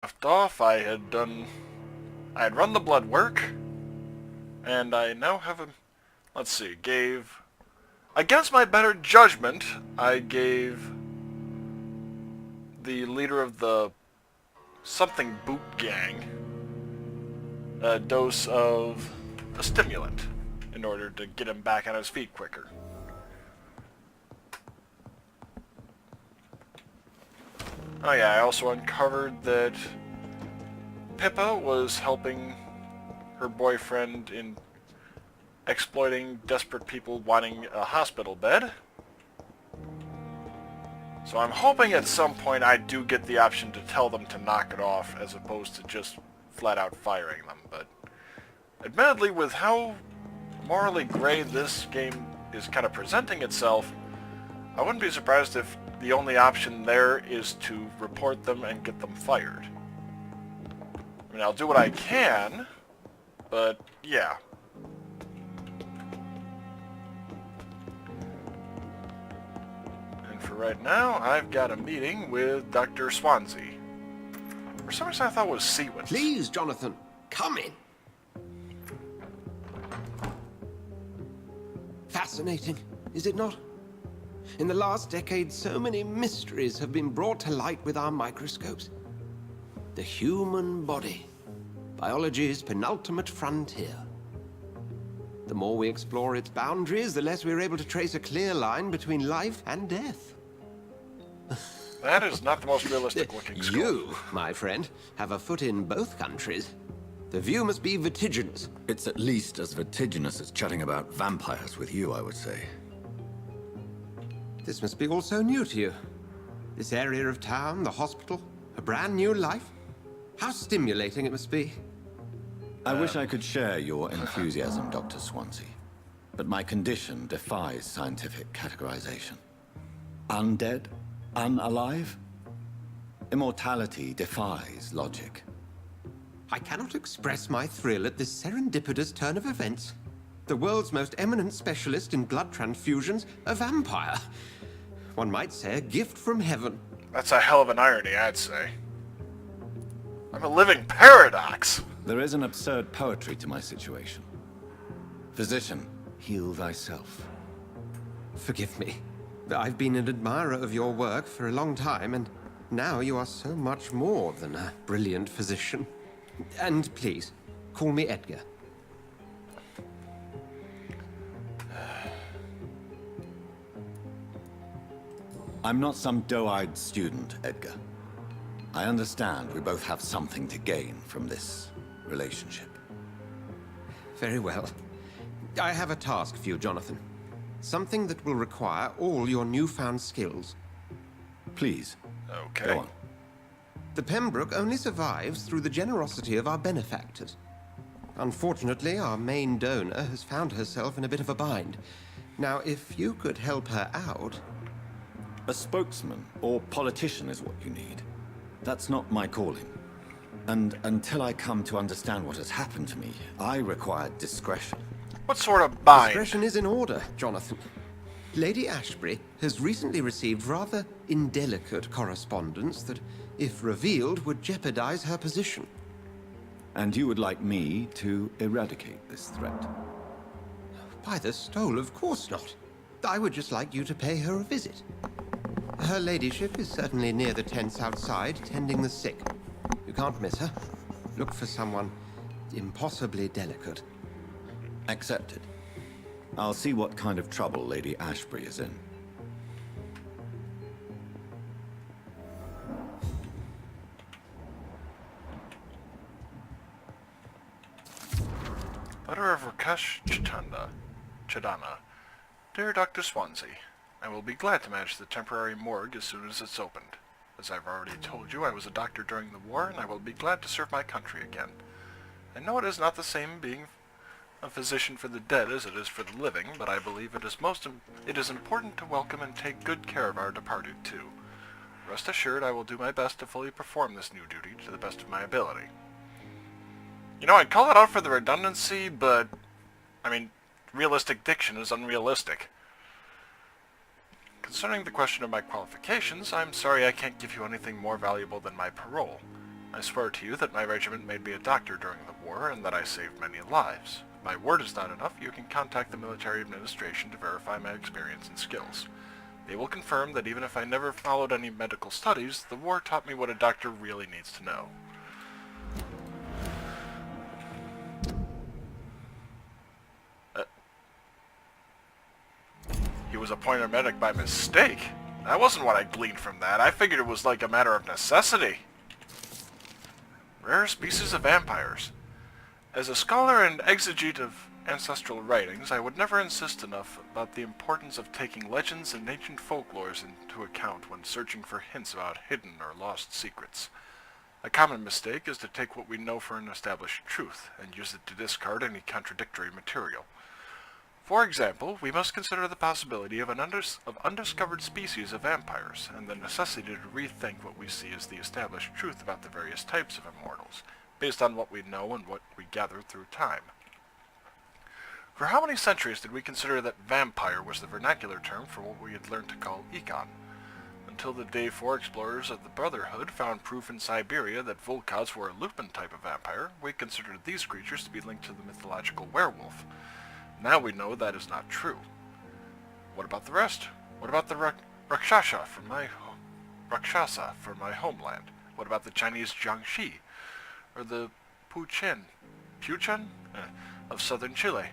Left off, I had run the blood work, and I now have a, let's see, against my better judgment, I gave the leader of the something boot gang a dose of a stimulant in order to get him back on his feet quicker. Oh yeah, I also uncovered that Pippa was helping her boyfriend in exploiting desperate people wanting a hospital bed. So I'm hoping at some point I do get the option to tell them to knock it off as opposed to just flat out firing them. But admittedly, with how morally gray this game is kind of presenting itself, I wouldn't be surprised if the only option there is to report them and get them fired. I mean, I'll do what I can, but yeah. And for right now, I've got a meeting with Dr. Swansea. For some reason I thought it was Seawitz. Please, Jonathan, come in. Fascinating, is it not? In the last decade, so many mysteries have been brought to light with our microscopes. The human body, biology's penultimate frontier. The more we explore its boundaries, the less we're able to trace a clear line between life and death. That is not the most realistic looking skull. You, my friend, have a foot in both countries. The view must be vertiginous. It's at least as vertiginous as chatting about vampires with you, I would say. This must be all so new to you. This area of town, the hospital, a brand new life. How stimulating it must be. I wish I could share your enthusiasm, Dr. Swansea. But my condition defies scientific categorization. Undead? Unalive? Immortality defies logic. I cannot express my thrill at this serendipitous turn of events. The world's most eminent specialist in blood transfusions, a vampire. One might say a gift from heaven. That's a hell of an irony, I'd say. I'm a living paradox. There is an absurd poetry to my situation. Physician, heal thyself. Forgive me. I've been an admirer of your work for a long time, and now you are so much more than a brilliant physician. And please, call me Edgar. I'm not some doe-eyed student, Edgar. I understand we both have something to gain from this relationship. Very well. I have a task for you, Jonathan. Something that will require all your newfound skills. Please, Okay. go on. The Pembroke only survives through the generosity of our benefactors. Unfortunately, our main donor has found herself in a bit of a bind. Now, if you could help her out... A spokesman or politician is what you need. That's not my calling. And until I come to understand what has happened to me, I require discretion. What sort of bind? Discretion is in order, Jonathan. Lady Ashbury has recently received rather indelicate correspondence that, if revealed, would jeopardize her position. And you would like me to eradicate this threat? By the stole, of course not. I would just like you to pay her a visit. Her ladyship is certainly near the tents outside, tending the sick. You can't miss her. Look for someone impossibly delicate. Accepted. I'll see what kind of trouble Lady Ashbury is in. Letter of Rakesh Chadana. Dear Dr. Swansea, I will be glad to manage the temporary morgue as soon as it's opened. As I've already told you, I was a doctor during the war, and I will be glad to serve my country again. I know it is not the same being a physician for the dead as it is for the living, but I believe it is important to welcome and take good care of our departed too. Rest assured, I will do my best to fully perform this new duty to the best of my ability. You know, I'd call it out for the redundancy, but, I mean, realistic diction is unrealistic. Concerning the question of my qualifications, I'm sorry I can't give you anything more valuable than my parole. I swear to you that my regiment made me a doctor during the war and that I saved many lives. If my word is not enough, you can contact the military administration to verify my experience and skills. They will confirm that even if I never followed any medical studies, the war taught me what a doctor really needs to know. He was appointed medic by mistake? That wasn't what I gleaned from that. I figured it was like a matter of necessity. Rare species of vampires. As a scholar and exegete of ancestral writings, I would never insist enough about the importance of taking legends and ancient folklores into account when searching for hints about hidden or lost secrets. A common mistake is to take what we know for an established truth and use it to discard any contradictory material. For example, we must consider the possibility of an undiscovered species of vampires, and the necessity to rethink what we see as the established truth about the various types of immortals, based on what we know and what we gathered through time. For how many centuries did we consider that vampire was the vernacular term for what we had learned to call Econ? Until the day 4 explorers of the Brotherhood found proof in Siberia that Volkods were a Lupin type of vampire, we considered these creatures to be linked to the mythological werewolf. Now we know that is not true. What about the rest? What about the Rakshasa from my homeland? What about the Chinese Jiangxi? Or the Puchen of southern Chile?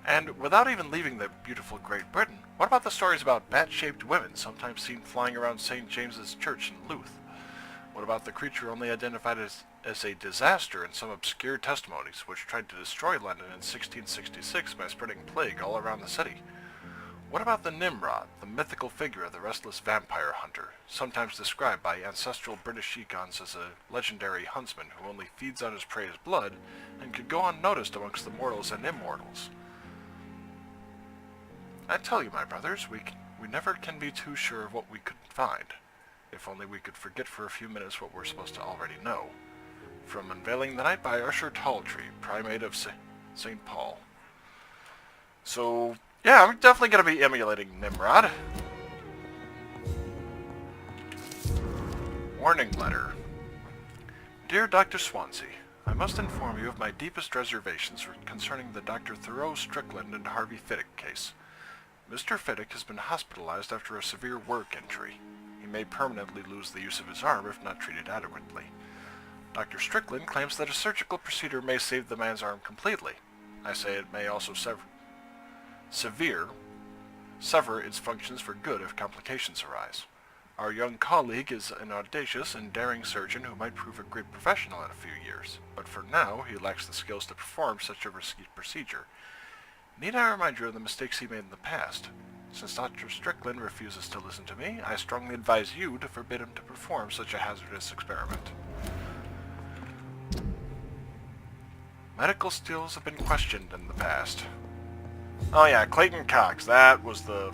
And without even leaving the beautiful Great Britain, what about the stories about bat-shaped women sometimes seen flying around St. James's Church in Louth? What about the creature only identified as a disaster in some obscure testimonies, which tried to destroy London in 1666 by spreading plague all around the city? What about the Nimrod, the mythical figure of the restless vampire hunter, sometimes described by ancestral British econs as a legendary huntsman who only feeds on his prey's blood and could go unnoticed amongst the mortals and immortals? I tell you, my brothers, we never can be too sure of what we could find. If only we could forget for a few minutes what we're supposed to already know. From Unveiling the Night by Usher Talltree, Primate of St. Paul. So, yeah, I'm definitely going to be emulating Nimrod. Warning letter. Dear Dr. Swansea, I must inform you of my deepest reservations concerning the Dr. Thoreau Strickland and Harvey Fiddick case. Mr. Fiddick has been hospitalized after a severe work injury. He may permanently lose the use of his arm if not treated adequately. Dr. Strickland claims that a surgical procedure may save the man's arm completely. I say it may also sever its functions for good if complications arise. Our young colleague is an audacious and daring surgeon who might prove a great professional in a few years, but for now he lacks the skills to perform such a risky procedure. Need I remind you of the mistakes he made in the past? Since Dr. Strickland refuses to listen to me, I strongly advise you to forbid him to perform such a hazardous experiment. Medical skills have been questioned in the past. Oh yeah, Clayton Cox, that was the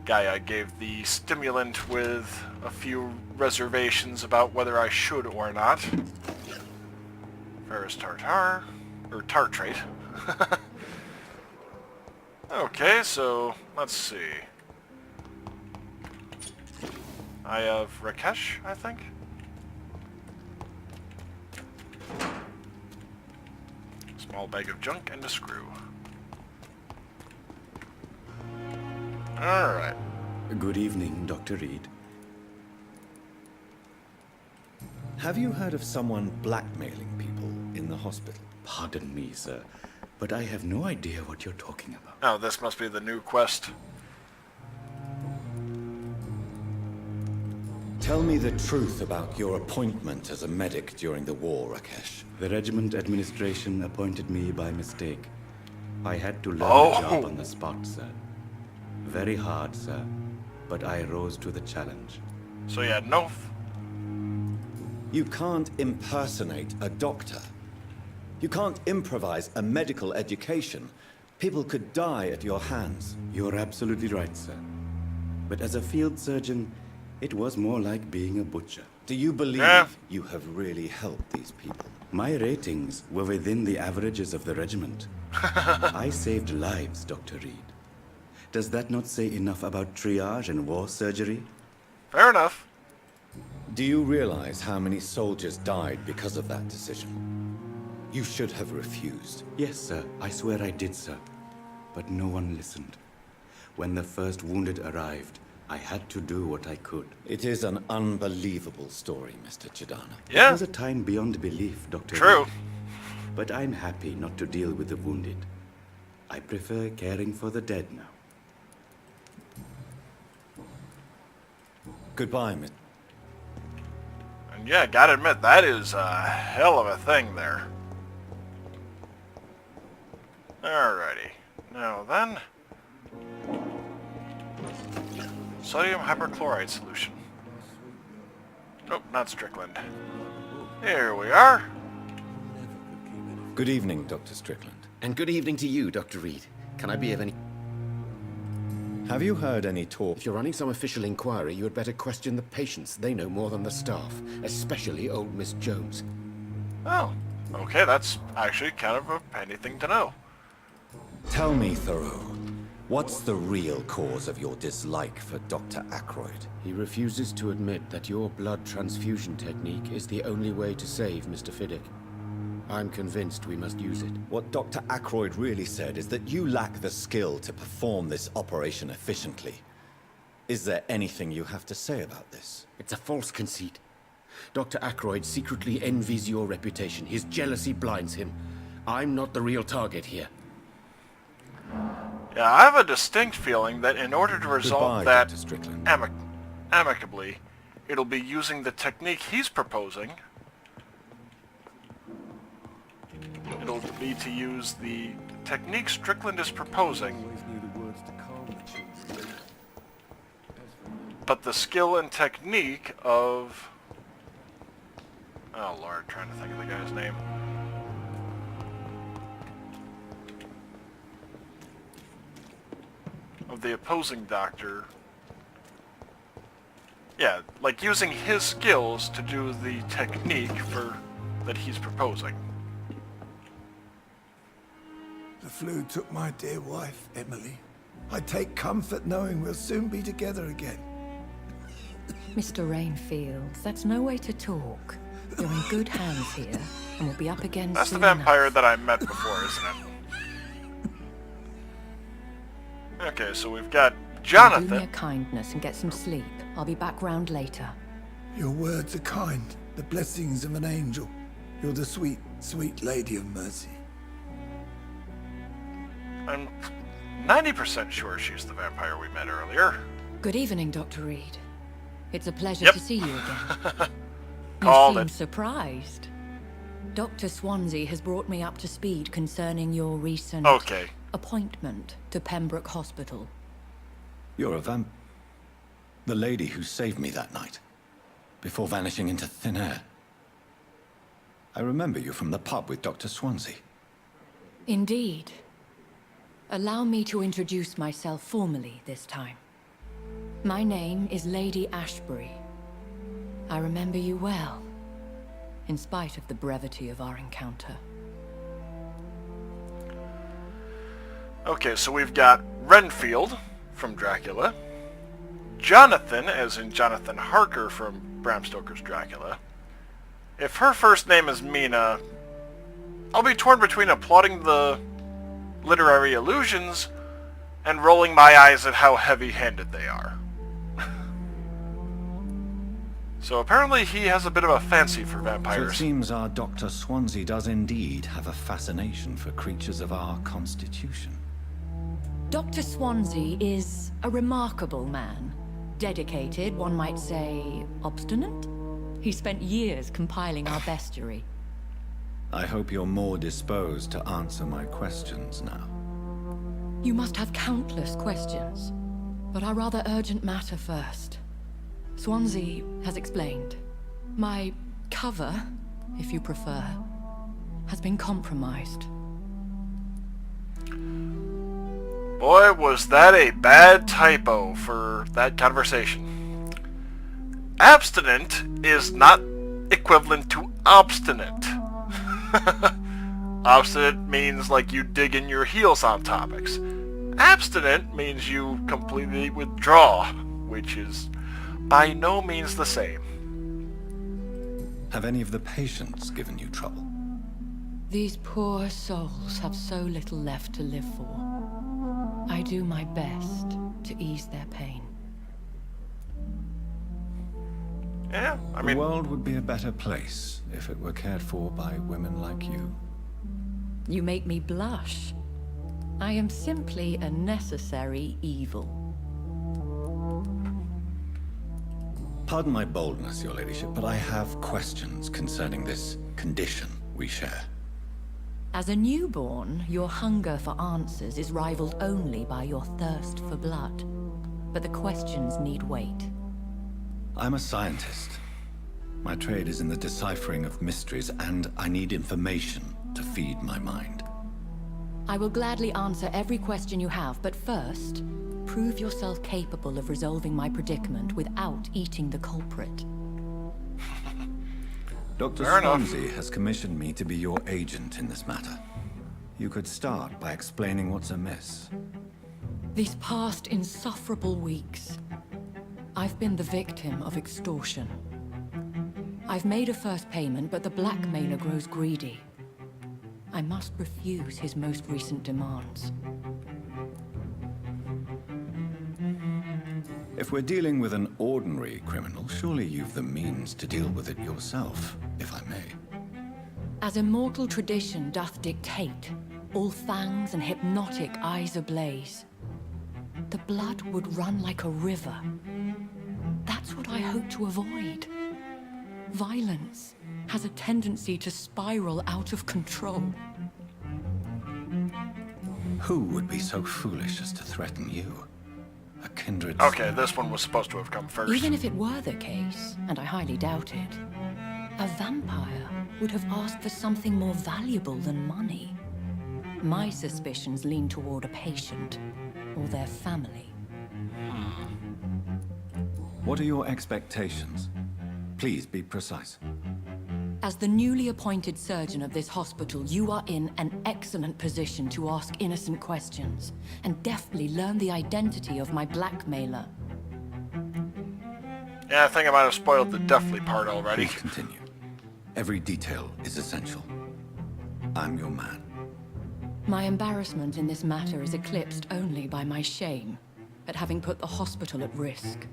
guy I gave the stimulant with a few reservations about whether I should or not. Ferrous tartar, or tartrate. Okay, so let's see. I have Rakesh, I think. Small bag of junk and a screw. Alright. Good evening, Dr. Reid. Have you heard of someone blackmailing people in the hospital? Pardon me, sir, but I have no idea what you're talking about. Oh, this must be the new quest. Tell me the truth about your appointment as a medic during the war, Rakesh. The regiment administration appointed me by mistake. I had to learn Oh. the job on the spot, sir. Very hard, sir, but I rose to the challenge. So yeah, no... You can't impersonate a doctor. You can't improvise a medical education. People could die at your hands. You're absolutely right, sir. But as a field surgeon, it was more like being a butcher. Do you believe Yeah. you have really helped these people? My ratings were within the averages of the regiment. I saved lives, Dr. Reid. Does that not say enough about triage and war surgery? Fair enough. Do you realize how many soldiers died because of that decision? You should have refused. Yes, sir. I swear I did, sir. But no one listened. When the first wounded arrived, I had to do what I could. It is an unbelievable story, Mr. Chidana. It Yeah, was a time beyond belief, Dr. true. Reid. But I'm happy not to deal with the wounded. I prefer caring for the dead now. Goodbye, Miss. And yeah, gotta admit, that is a hell of a thing there. Alrighty. Now then... Sodium hyperchloride solution. Nope, not Strickland. Here we are. Good evening, Dr. Strickland. And good evening to you, Dr. Reid. Can I be of any... Have you heard any talk? If you're running some official inquiry, you had better question the patients. They know more than the staff, especially old Miss Jones. Oh, okay, that's actually kind of a handy thing to know. Tell me, Thoreau, what's the real cause of your dislike for Dr. Ackroyd? He refuses to admit that your blood transfusion technique is the only way to save Mr. Fiddick. I'm convinced we must use it. What Dr. Ackroyd really said is that you lack the skill to perform this operation efficiently. Is there anything you have to say about this? It's a false conceit. Dr. Ackroyd secretly envies your reputation. His jealousy blinds him. I'm not the real target here. Yeah, I have a distinct feeling that in order to resolve Goodbye, that Dr. Strickland. amicably, it'll be using the technique he's proposing. It'll be to use the technique Strickland is proposing, but the skill and technique of... Oh lord, trying to think of the guy's name. Of the opposing doctor. Yeah, like using his skills to do the technique that he's proposing. The flu took my dear wife, Emily. I take comfort knowing we'll soon be together again. Mr. Rainfield, that's no way to talk. You're in good hands here, and we'll be up again That's the soon vampire enough. that I met before, isn't it? Okay, so we've got Do me a Jonathan. kindness and get some sleep. I'll be back round later. Your words are kind, the blessings of an angel. You're the sweet, sweet lady of mercy. I'm 90% sure she's the vampire we met earlier. Good evening, Dr. Reid. It's a pleasure Yep. to see you again. You Called seem it. surprised. Dr. Swansea has brought me up to speed concerning your recent Okay. appointment to Pembroke Hospital. You're a the lady who saved me that night, before vanishing into thin air. I remember you from the pub with Dr. Swansea. Indeed. Allow me to introduce myself formally this time. My name is Lady Ashbury. I remember you well, in spite of the brevity of our encounter. Okay, so we've got Renfield from Dracula, Jonathan, as in Jonathan Harker from Bram Stoker's Dracula. If her first name is Mina, I'll be torn between applauding the literary illusions and rolling my eyes at how heavy-handed they are. So apparently he has a bit of a fancy for So it vampires. seems our Dr. Swansea does indeed have a fascination for creatures of our constitution. Dr. Swansea is a remarkable man. Dedicated, one might say, obstinate. He spent years compiling our bestiary. I hope you're more disposed to answer my questions now. You must have countless questions, but our rather urgent matter first. Swansea has explained. My cover, if you prefer, has been compromised. Boy, was that a bad typo for that conversation. Abstinent is not equivalent to obstinate. Obstinate means like you dig in your heels on topics. Abstinent means you completely withdraw, which is by no means the same. Have any of the patients given you trouble? These poor souls have so little left to live for. I do my best to ease their pain. Yeah, I The mean, world would be a better place if it were cared for by women like you. You make me blush. I am simply a necessary evil. Pardon my boldness, your ladyship, but I have questions concerning this condition we share. As a newborn, your hunger for answers is rivaled only by your thirst for blood. But the questions need wait. I'm a scientist. My trade is in the deciphering of mysteries, and I need information to feed my mind. I will gladly answer every question you have, but first, prove yourself capable of resolving my predicament without eating the culprit. Dr. Fair enough. Swansea has commissioned me to be your agent in this matter. You could start by explaining what's amiss. These past insufferable weeks, I've been the victim of extortion. I've made a first payment, but the blackmailer grows greedy. I must refuse his most recent demands. If we're dealing with an ordinary criminal, surely you've the means to deal with it yourself, if I may. As immortal tradition doth dictate, all fangs and hypnotic eyes ablaze, the blood would run like a river. That's what I hope to avoid. Violence has a tendency to spiral out of control. Who would be so foolish as to threaten you? A kindred... okay, this one was supposed to have come first. Even if it were the case, and I highly doubt it, a vampire would have asked for something more valuable than money. My suspicions lean toward a patient, or their family. What are your expectations? Please be precise. As the newly appointed surgeon of this hospital, you are in an excellent position to ask innocent questions and deftly learn the identity of my blackmailer. Yeah, I think I might have spoiled the deathly part already. Please continue. Every detail is essential. I'm your man. My embarrassment in this matter is eclipsed only by my shame at having put the hospital at risk.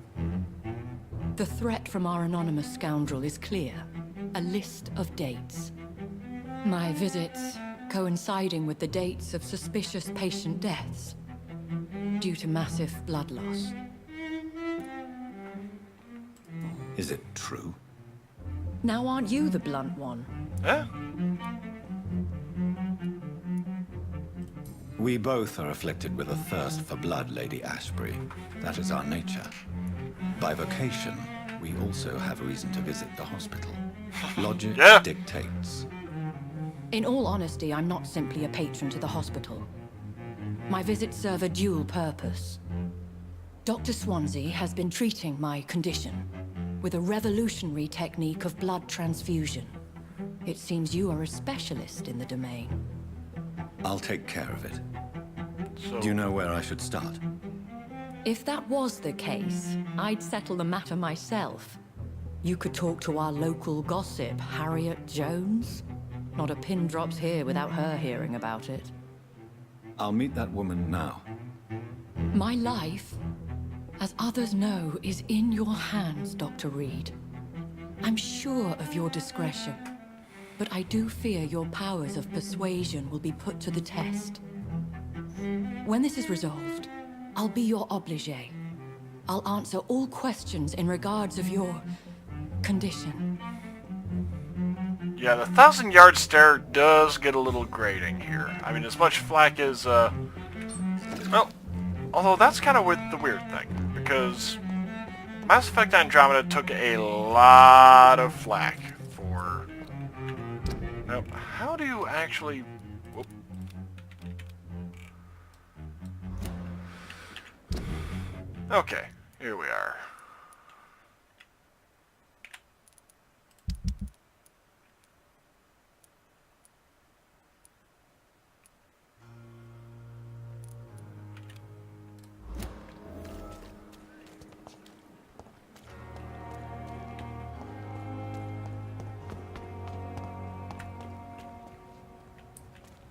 The threat from our anonymous scoundrel is clear. A list of dates. My visits coinciding with the dates of suspicious patient deaths due to massive blood loss. Is it true? Now aren't you the blunt one? Yeah? We both are afflicted with a thirst for blood, Lady Ashbury. That is our nature. By vocation, we also have reason to visit the hospital. Logic Yeah. dictates. In all honesty, I'm not simply a patron to the hospital. My visits serve a dual purpose. Dr. Swansea has been treating my condition with a revolutionary technique of blood transfusion. It seems you are a specialist in the domain. I'll take care of it. So, Do you know where I should start? If that was the case, I'd settle the matter myself. You could talk to our local gossip, Harriet Jones. Not a pin drops here without her hearing about it. I'll meet that woman now. My life, as others know, is in your hands, Dr. Reid. I'm sure of your discretion, but I do fear your powers of persuasion will be put to the test. When this is resolved, I'll be your obligé. I'll answer all questions in regards of your condition. yeah, the 1,000-yard stare does get a little grating here. I mean, as much flack as, well, although that's kind of the weird thing, because Mass Effect Andromeda took a lot of flack for... Now, how do you actually... Whoop. Okay, here we are.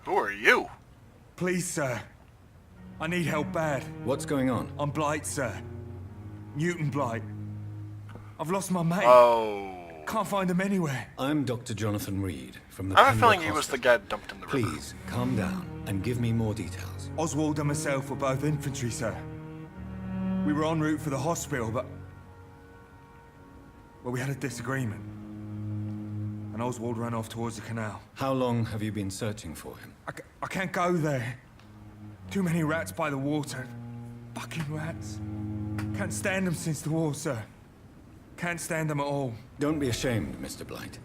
Who are you? Please, sir. I need help bad. What's going on? I'm Blight, sir. Newton Blight. I've lost my mate. Oh. Can't find him anywhere. I'm Dr. Jonathan Reid from the I have a Pembroke feeling he was the Hospital. guy dumped in the river. Please, calm down and give me more details. Oswald and myself were both infantry, sir. We were en route for the hospital, but... well, we had a disagreement. And Oswald ran off towards the canal. How long have you been searching for him? I can't go there. Too many rats by the water. Fucking rats. Can't stand them since the war, sir. Can't stand them at all. Don't be ashamed, Mr. Blight.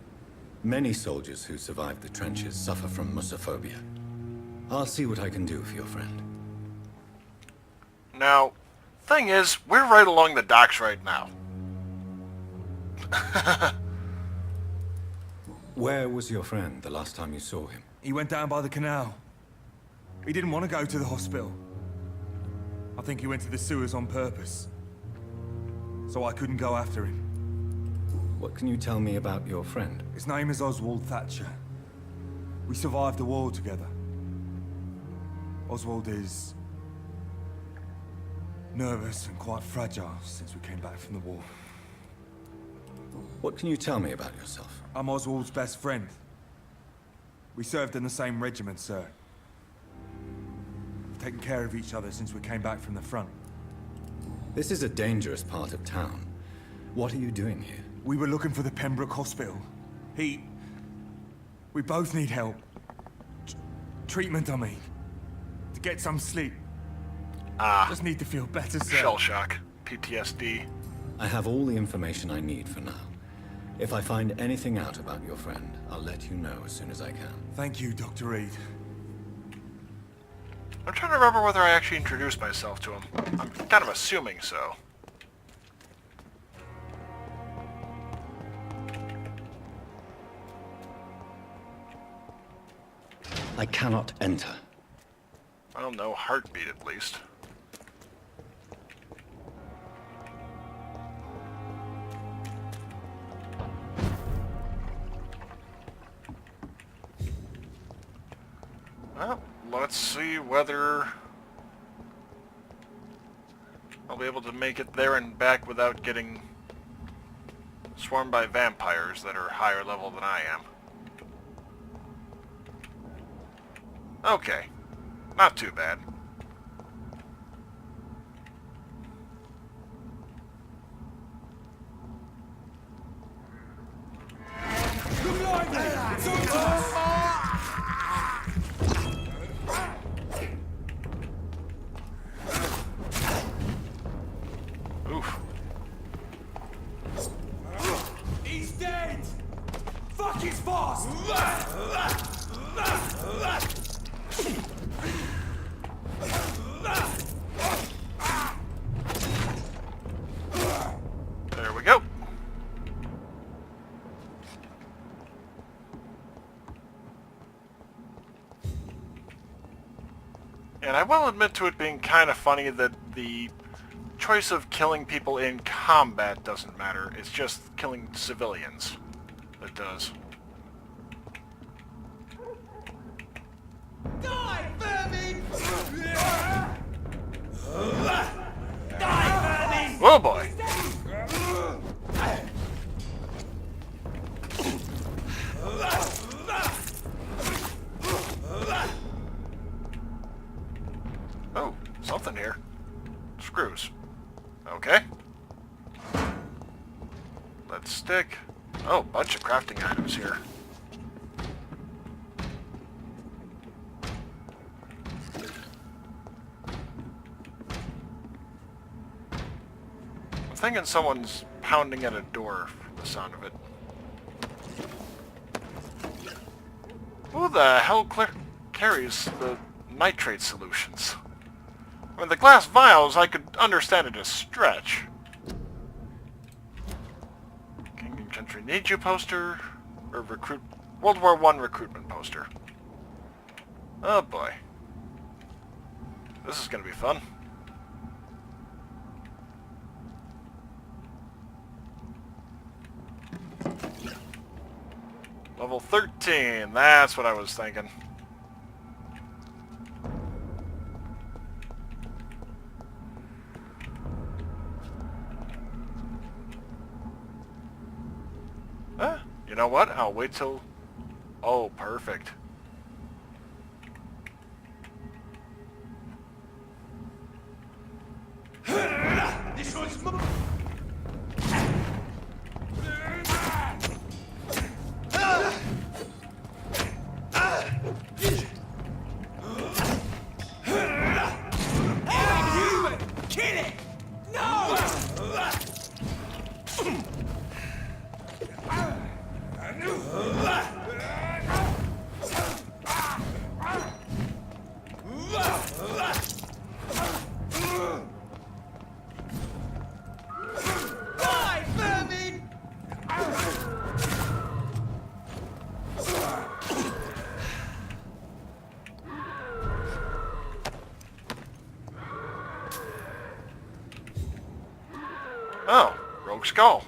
Many soldiers who survived the trenches suffer from musophobia. I'll see what I can do for your friend. Now, thing is, we're right along the docks right now. Where was your friend the last time you saw him? He went down by the canal. He didn't want to go to the hospital. I think he went to the sewers on purpose. So I couldn't go after him. What can you tell me about your friend? His name is Oswald Thatcher. We survived the war together. Oswald is... nervous and quite fragile since we came back from the war. What can you tell me about yourself? I'm Oswald's best friend. We served in the same regiment, sir. We've taken care of each other since we came back from the front. This is a dangerous part of town. What are you doing here? We were looking for the Pembroke Hospital. We both need help. Treatment, I mean. To get some sleep. Just need to feel better, sir. Shell shock. PTSD. I have all the information I need for now. If I find anything out about your friend, I'll let you know as soon as I can. Thank you, Dr. Reid. I'm trying to remember whether I actually introduced myself to him. I'm kind of assuming so. I cannot enter. Well, no heartbeat at least. Well, let's see whether I'll be able to make it there and back without getting swarmed by vampires that are higher level than I am. Okay. Not too bad. Oof. He's dead! Fuck his boss! There we go. And I will admit to it being kind of funny that the choice of killing people in combat doesn't matter. It's just killing civilians that does. Die, vermin! Die, vermin! Oh boy! Oh, something here. Screws. Okay. Let's stick. Oh, bunch of crafting items here. I'm thinking someone's pounding at a door from the sound of it. Who the hell carries the nitrate solutions? I mean, the glass vials, I could understand it a stretch. King and Country Need You poster, or World War I recruitment poster. Oh boy. This is gonna be fun. Level 13, that's what I was thinking. know what? I'll wait till... Oh, perfect. This one's Kill it! No! Die, vermin! Oh, Rogue Skull.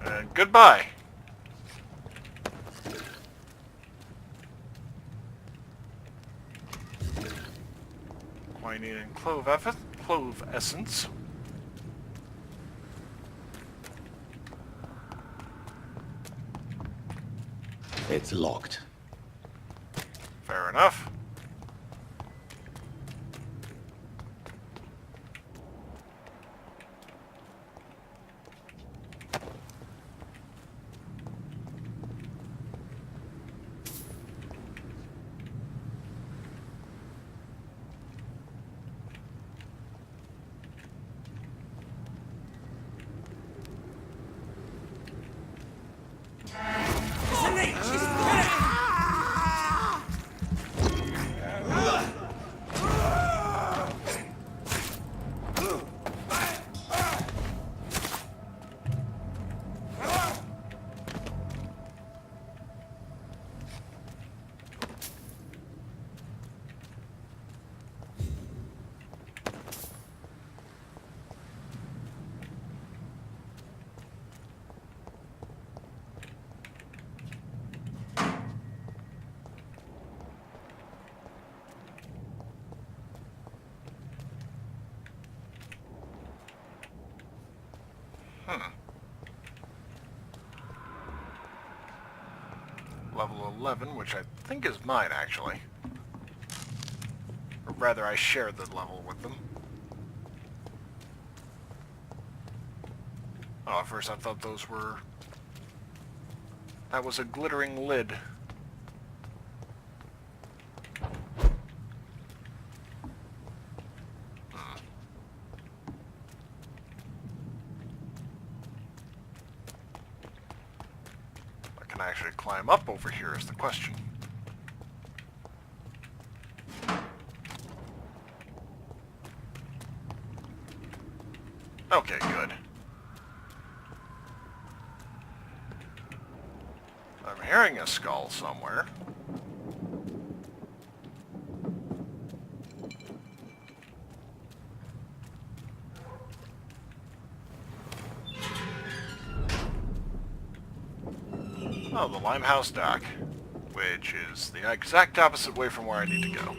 And goodbye. Quinine and clove essence. It's locked. Fair enough. Level 11, which I think is mine, actually. Or rather, I share the level with them. Oh, at first I thought those were... That was a glittering lid. Can I actually climb up over here is the question. Okay, good. I'm hearing a skull somewhere. Oh, the Limehouse Dock, which is the exact opposite way from where I need to go.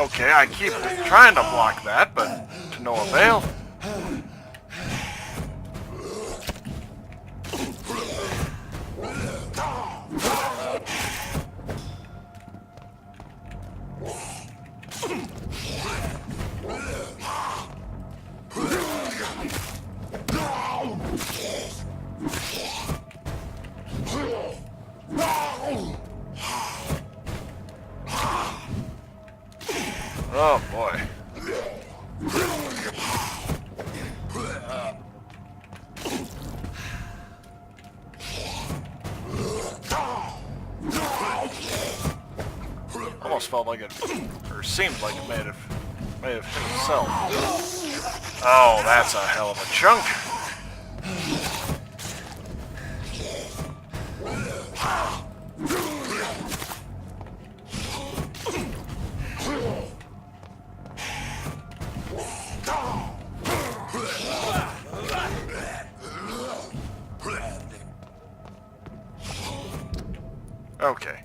Okay, I keep trying to block that, but to no avail. Oh boy. Almost felt like it, or seemed like it may have hit himself. Oh, that's a hell of a chunk. Okay.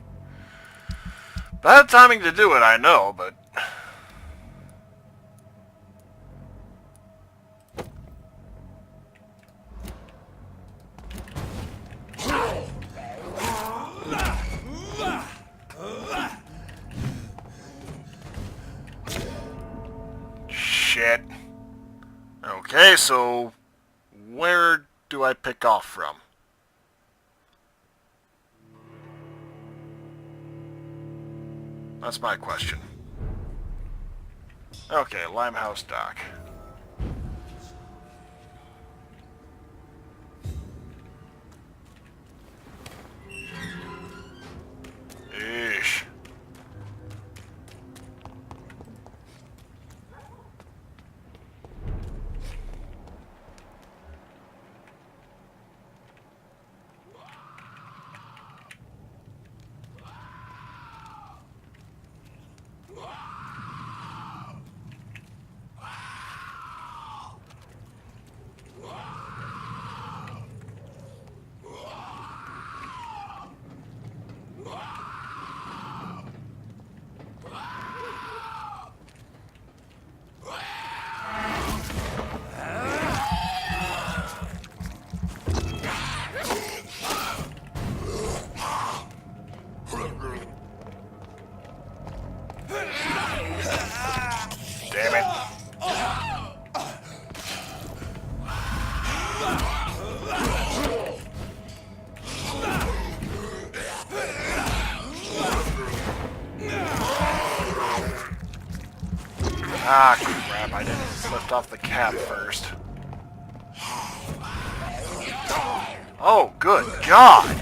Bad timing to do it, I know, but... Shit. Okay, so... where do I pick off from? That's my question. Okay, Limehouse Dock. Eesh. Damn it. Ah, crap, I didn't lift off the cap first. Oh, good God!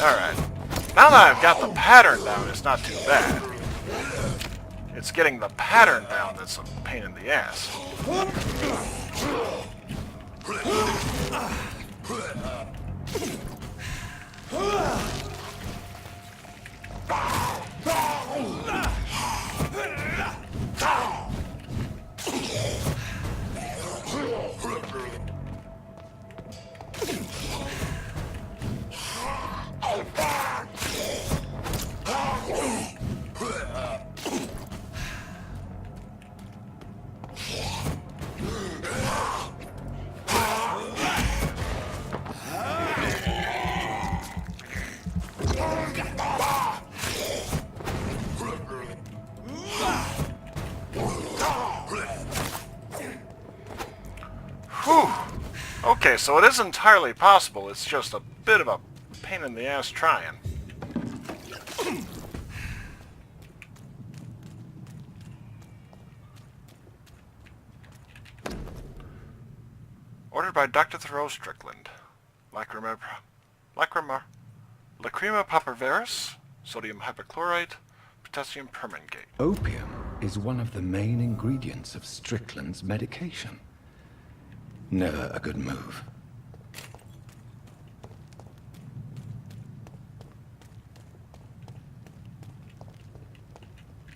Alright. Now that I've got the pattern down, it's not too bad. It's getting the pattern down that's a pain in the ass. Whew. Okay, so it is entirely possible, it's just a bit of a pain in the ass trying. Ordered by Dr. Thoreau Strickland. Lacrima papaverus, sodium hypochlorite, potassium permangate. Opium is one of the main ingredients of Strickland's medication. Never a good move.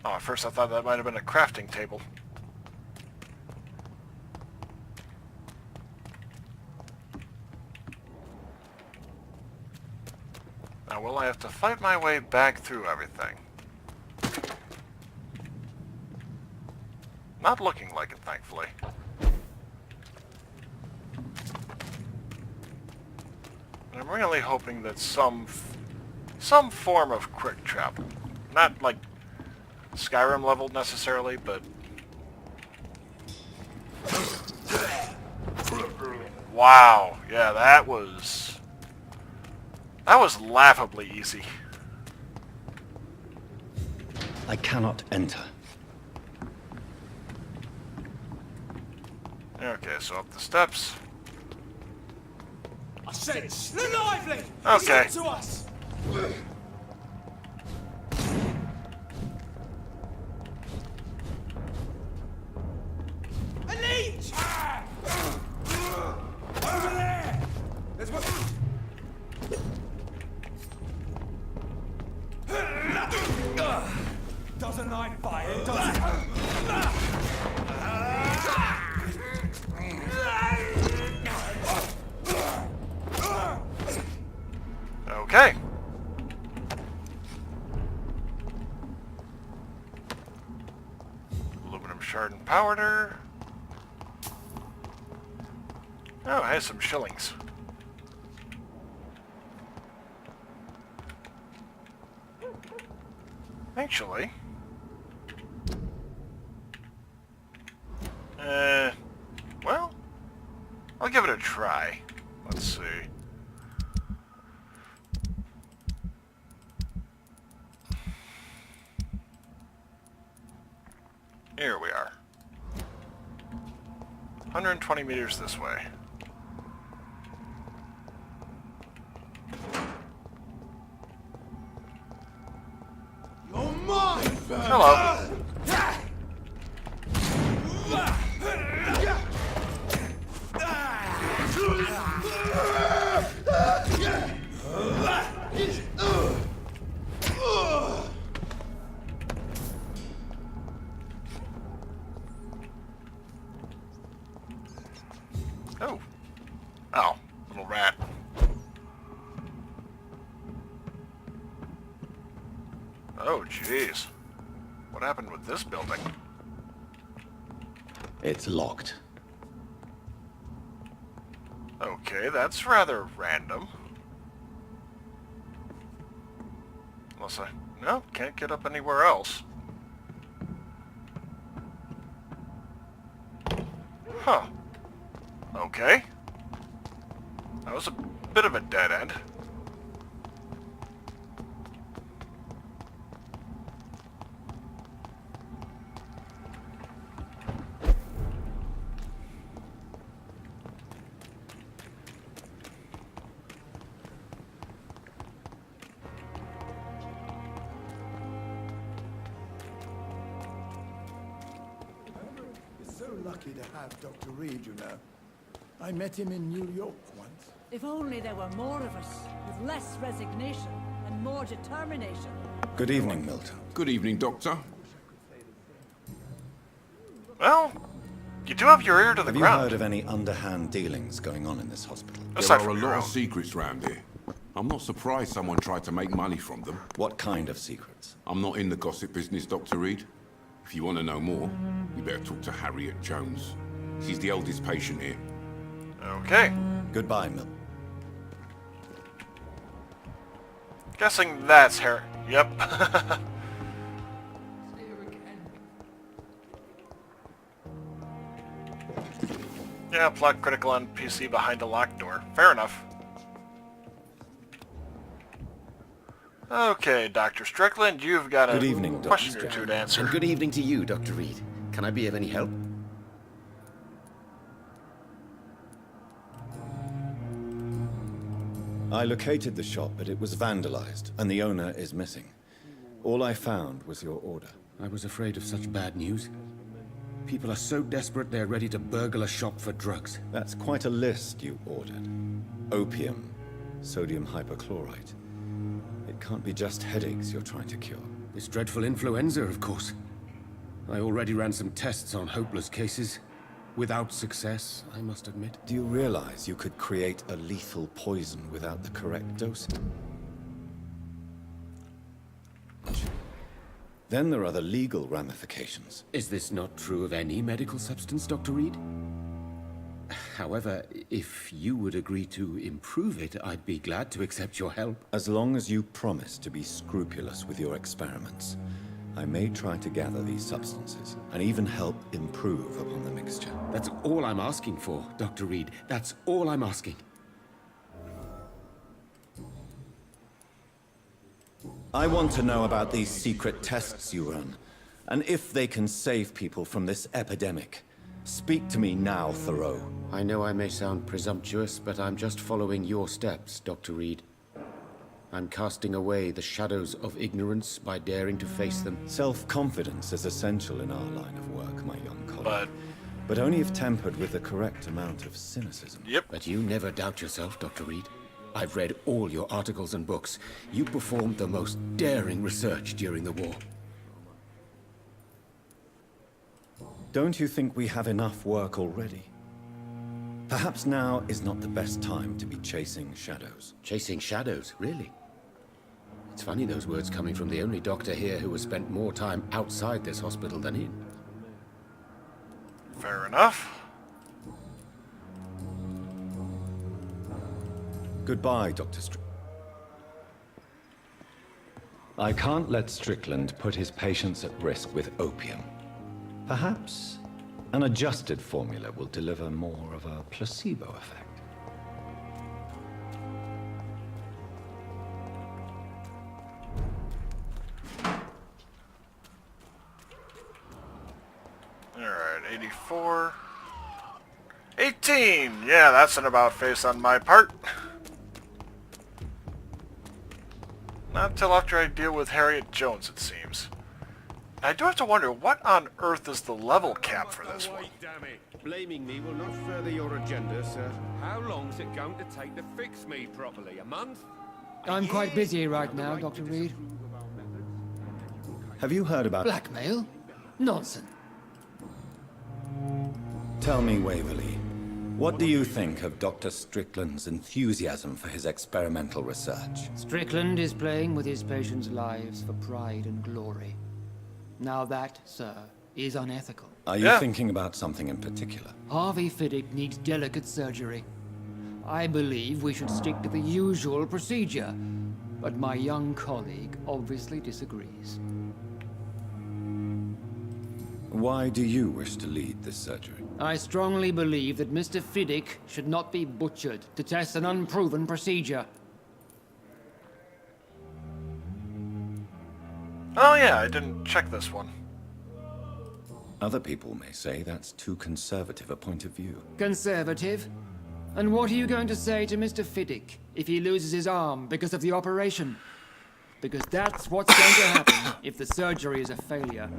Oh, at first I thought that might have been a crafting table. Now will I have to fight my way back through everything? Not looking like it, thankfully. And I'm really hoping that some form of quick travel. Not like Skyrim level necessarily, but... Wow, yeah, that was laughably easy. I cannot enter. Okay, so up the steps. I said, lively! Okay. Listen to us! Elite! Over there! There's one. Doesn't like fire, does it? Okay. Aluminum shard and powder. Oh, I have some shillings. Actually. Well, I'll give it a try. Let's see. Here we are. 120 meters this way. You're mine! Hello. Oh. Oh, little rat. Oh, jeez. What happened with this building? It's locked. Okay, that's rather random. Unless I... No, can't get up anywhere else. Huh. Okay. That was a bit of a dead end. You're so lucky to have Dr. Reid, you know. I met him in New York once. If only there were more of us, with less resignation and more determination. Good evening, Milton. Good evening, Doctor. Well, you do have your ear to the Have you ground. heard of any underhand dealings going on in this hospital? Aside There are a from your lot of own. secrets round here. I'm not surprised someone tried to make money from them. What kind of secrets? I'm not in the gossip business, Dr. Reid. If you want to know more, you better talk to Harriet Jones. She's the oldest patient here. Okay. Goodbye, Milton. Guessing that's her. Yep. Yeah, plot critical on PC behind a locked door. Fair enough. Okay, Dr. Strickland, you've got a Good evening, Dr. question or two to answer. And good evening to you, Dr. Reid. Can I be of any help? I located the shop, but it was vandalized, and the owner is missing. All I found was your order. I was afraid of such bad news. People are so desperate they're ready to burgle a shop for drugs. That's quite a list you ordered. Opium, sodium hypochlorite. It can't be just headaches you're trying to cure. This dreadful influenza, of course. I already ran some tests on hopeless cases. Without success, I must admit. Do you realize you could create a lethal poison without the correct dose? Then there are the legal ramifications. Is this not true of any medical substance, Dr. Reid? However, if you would agree to improve it, I'd be glad to accept your help. As long as you promise to be scrupulous with your experiments, I may try to gather these substances, and even help improve upon the mixture. That's all I'm asking for, Dr. Reid. That's all I'm asking. I want to know about these secret tests you run, and if they can save people from this epidemic. Speak to me now, Thoreau. I know I may sound presumptuous, but I'm just following your steps, Dr. Reid. I'm casting away the shadows of ignorance by daring to face them. Self-confidence is essential in our line of work, my young colleague. But only if tempered with the correct amount of cynicism. Yep. But you never doubt yourself, Dr. Reid. I've read all your articles and books. You performed the most daring research during the war. Don't you think we have enough work already? Perhaps now is not the best time to be chasing shadows. Chasing shadows, really? It's funny those words coming from the only doctor here who has spent more time outside this hospital than in. Fair enough. Goodbye, Dr. I can't let Strickland put his patients at risk with opium. Perhaps an adjusted formula will deliver more of a placebo effect. Alright, 84. 18! Yeah, that's an about face on my part. Not until after I deal with Harriet Jones, it seems. I do have to wonder, what on earth is the level cap for this one? Damn it. Blaming me will not further your agenda, sir. How long's it going to take to fix me properly? A month? I'm quite busy right now, Dr. Reid. Have you heard about... Blackmail? Nonsense. Tell me, Waverly, what do you think of Dr. Strickland's enthusiasm for his experimental research? Strickland is playing with his patients' lives for pride and glory. Now that, sir, is unethical. Are you thinking about something in particular? Harvey Fiddick needs delicate surgery. I believe we should stick to the usual procedure, but my young colleague obviously disagrees. Why do you wish to lead this surgery? I strongly believe that Mr. Fiddick should not be butchered to test an unproven procedure. Oh yeah, I didn't check this one. Other people may say that's too conservative a point of view. Conservative? And what are you going to say to Mr. Fiddick if he loses his arm because of the operation? Because that's what's going to happen if the surgery is a failure.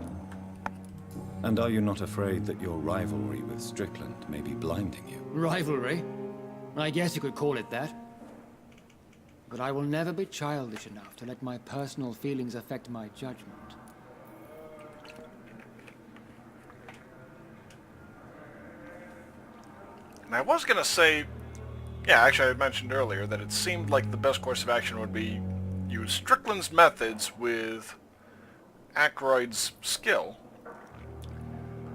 And are you not afraid that your rivalry with Strickland may be blinding you? Rivalry? I guess you could call it that. But I will never be childish enough to let my personal feelings affect my judgment. And I was gonna say, yeah, actually I mentioned earlier that it seemed like the best course of action would be use Strickland's methods with Aykroyd's skill.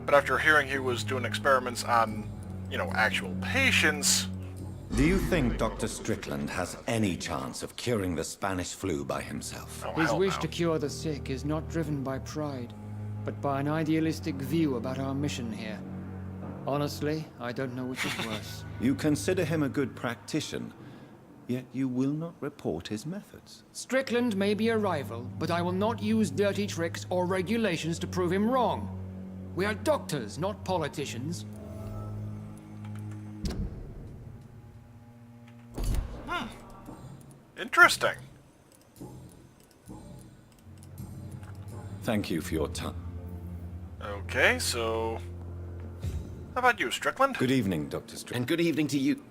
But after hearing he was doing experiments on, you know, actual patients... Do you think Dr. Strickland has any chance of curing the Spanish flu by himself? Oh, His wish to cure the sick is not driven by pride, but by an idealistic view about our mission here. Honestly, I don't know which is worse. You consider him a good practitioner, yet you will not report his methods. Strickland may be a rival, but I will not use dirty tricks or regulations to prove him wrong. We are doctors, not politicians. Interesting. Thank you for your time. Okay, so... How about you, Strickland? Good evening, Dr. Strickland. And good evening to you.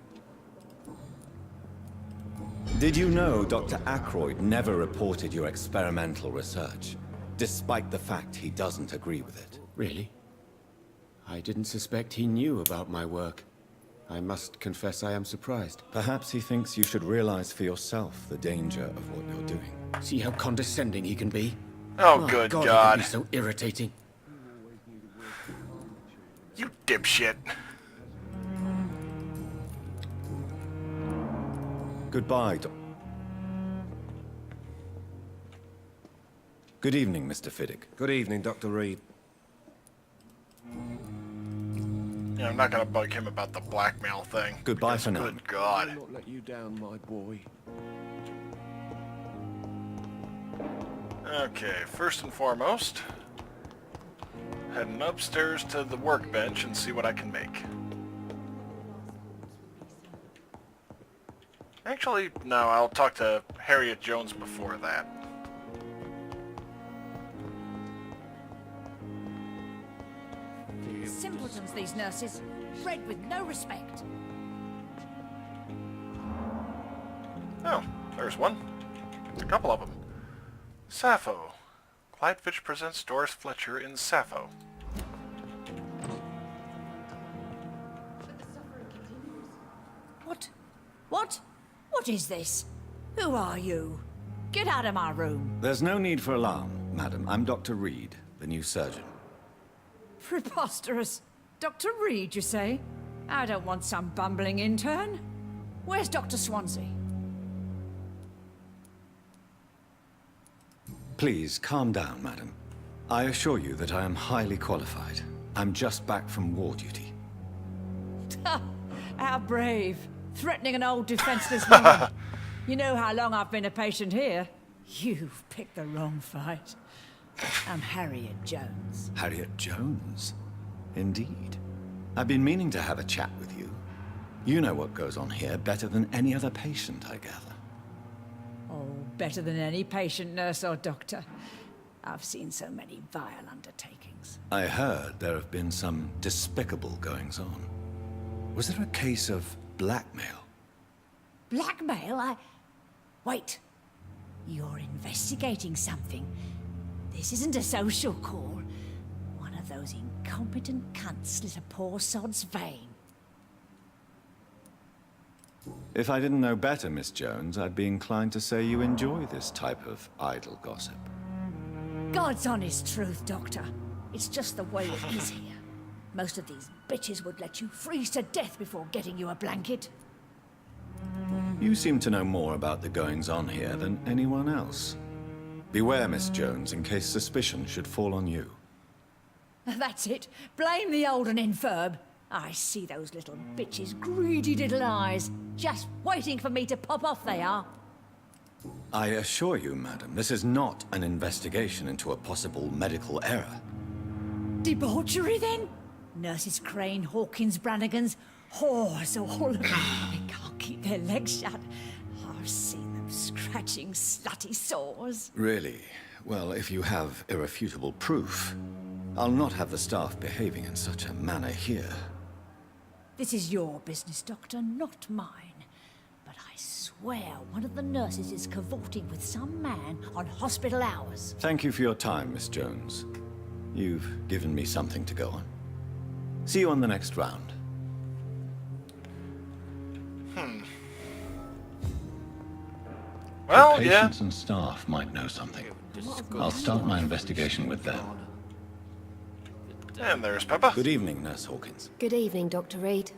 Did you know Dr. Aykroyd never reported your experimental research, despite the fact he doesn't agree with it? Really? I didn't suspect he knew about my work. I must confess I am surprised. Perhaps he thinks you should realize for yourself the danger of what you're doing. See how condescending he can be? Oh, My good God. God. He can be so irritating. You dipshit. Goodbye, Good evening, Mr. Fiddick. Good evening, Dr. Reid. Yeah, I'm not gonna bug him about the blackmail thing. Goodbye because, for now. Good God. I'll not let you down, my boy. Okay, first and foremost, heading upstairs to the workbench and see what I can make. Actually, no, I'll talk to Harriet Jones before that. Simpletons, these nurses. Bred with no respect. Oh, there's one. A couple of them. Sappho. Clyde Fitch presents Doris Fletcher in Sappho. What? What? What is this? Who are you? Get out of my room. There's no need for alarm, madam. I'm Dr. Reid, the new surgeon. Preposterous. Dr. Reid, you say? I don't want some bumbling intern. Where's Dr. Swansea? Please, calm down, madam. I assure you that I am highly qualified. I'm just back from war duty. How brave. Threatening an old defenseless woman. You know how long I've been a patient here? You've picked the wrong fight. I'm Harriet Jones. Harriet Jones? Indeed. I've been meaning to have a chat with you. You know what goes on here better than any other patient, I gather. Oh, better than any patient, nurse or doctor. I've seen so many vile undertakings. I heard there have been some despicable goings-on. Was there a case of blackmail? Blackmail? Wait. You're investigating something. This isn't a social call. One of those incompetent cunts slit a poor sod's vein. If I didn't know better, Miss Jones, I'd be inclined to say you enjoy this type of idle gossip. God's honest truth, Doctor. It's just the way it is here. Most of these bitches would let you freeze to death before getting you a blanket. You seem to know more about the goings-on here than anyone else. Beware, Miss Jones, in case suspicion should fall on you. That's it. Blame the old and infirm. I see those little bitches' greedy little eyes. Just waiting for me to pop off, they are. I assure you, madam, this is not an investigation into a possible medical error. Debauchery, then? Nurses Crane, Hawkins, Brannigans, whores, all of them. They can't keep their legs shut. I've seen them scratching slutty sores. Really? Well, if you have irrefutable proof, I'll not have the staff behaving in such a manner here. This is your business, Doctor, not mine. But I swear one of the nurses is cavorting with some man on hospital hours. Thank you for your time, Miss Jones. You've given me something to go on. See you on the next round. Well, the yeah. patients and staff might know something. I'll start my investigation with them. And there's Peppa. Good evening, Nurse Hawkins. Good evening, Dr. Reid.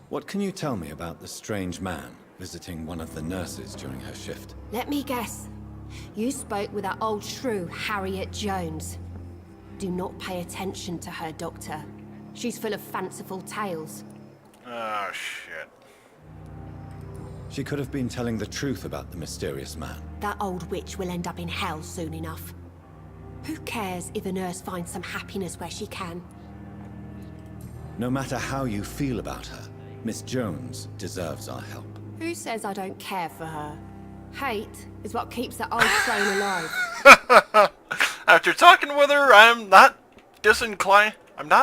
What can you tell me about the strange man visiting one of the nurses during her shift? Let me guess. You spoke with that old shrew, Harriet Jones. Do not pay attention to her, Doctor. She's full of fanciful tales. Oh, shit. She could have been telling the truth about the mysterious man. That old witch will end up in hell soon enough. Who cares if a nurse finds some happiness where she can? No matter how you feel about her, Miss Jones deserves our help. Who says I don't care for her? Hate is what keeps that old crone alive. After talking with her, I'm not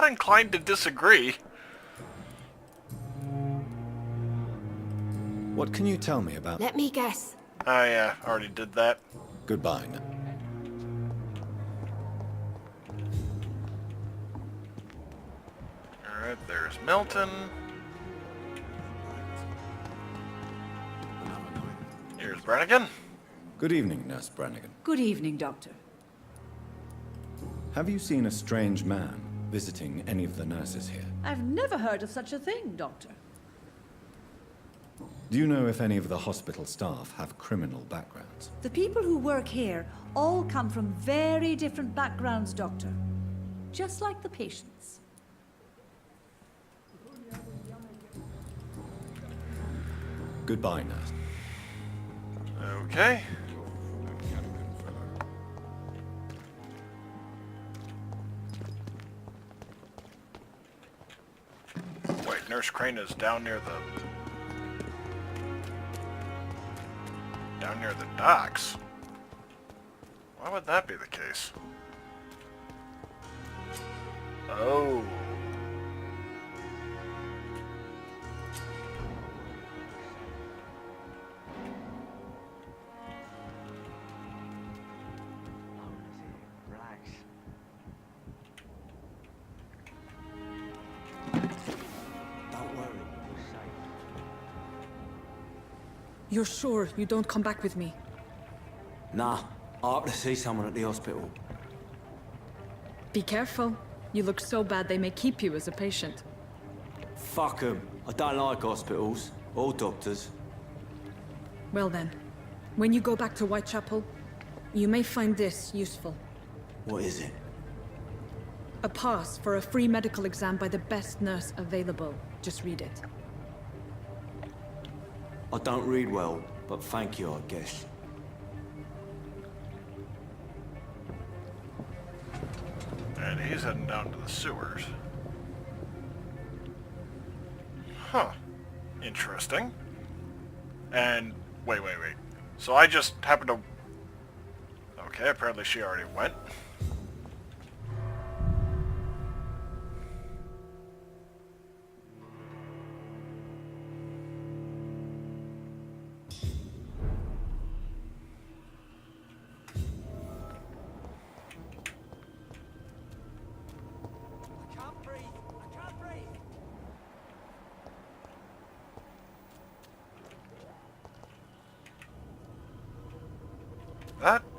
inclined to disagree. What can you tell me about... Let me guess. Oh yeah, already did that. Goodbye now. Alright, there's Milton. Here's Brannigan. Good evening, Nurse Brannigan. Good evening, Doctor. Have you seen a strange man visiting any of the nurses here? I've never heard of such a thing, Doctor. Do you know if any of the hospital staff have criminal backgrounds? The people who work here all come from very different backgrounds, Doctor. Just like the patients. Goodbye, nurse. Okay. Wait, Nurse Crane is down near the docks. Why would that be the case? Oh. You're sure you don't come back with me? Nah, I have to see someone at the hospital. Be careful. You look so bad they may keep you as a patient. Fuck 'em. I don't like hospitals. Or doctors. Well then, when you go back to Whitechapel, you may find this useful. What is it? A pass for a free medical exam by the best nurse available. Just read it. I don't read well, but thank you, I guess. And he's heading down to the sewers. Huh. Interesting. And, wait. So I just happened to... Okay, apparently she already went.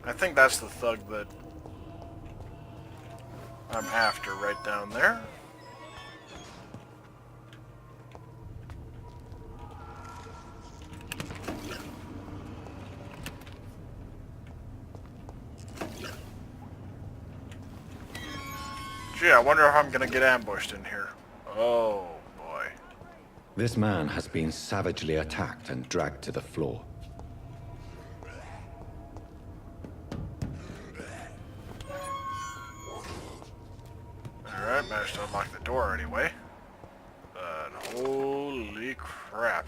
I think that's the thug that I'm after right down there. Gee, I wonder if I'm gonna get ambushed in here. Oh boy. This man has been savagely attacked and dragged to the floor. Alright, managed to unlock the door anyway. But holy crap.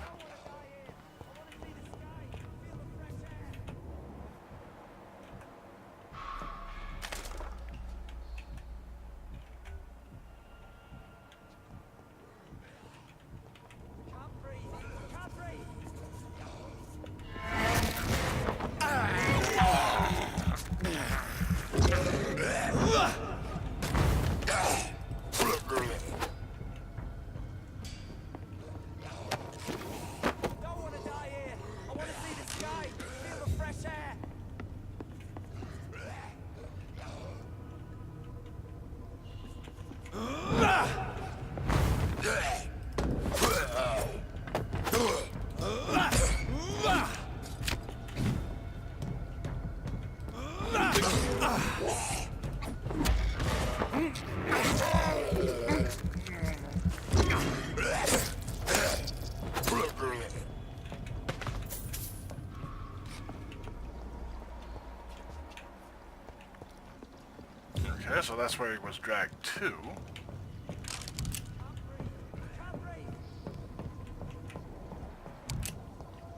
Okay, so that's where he was dragged to.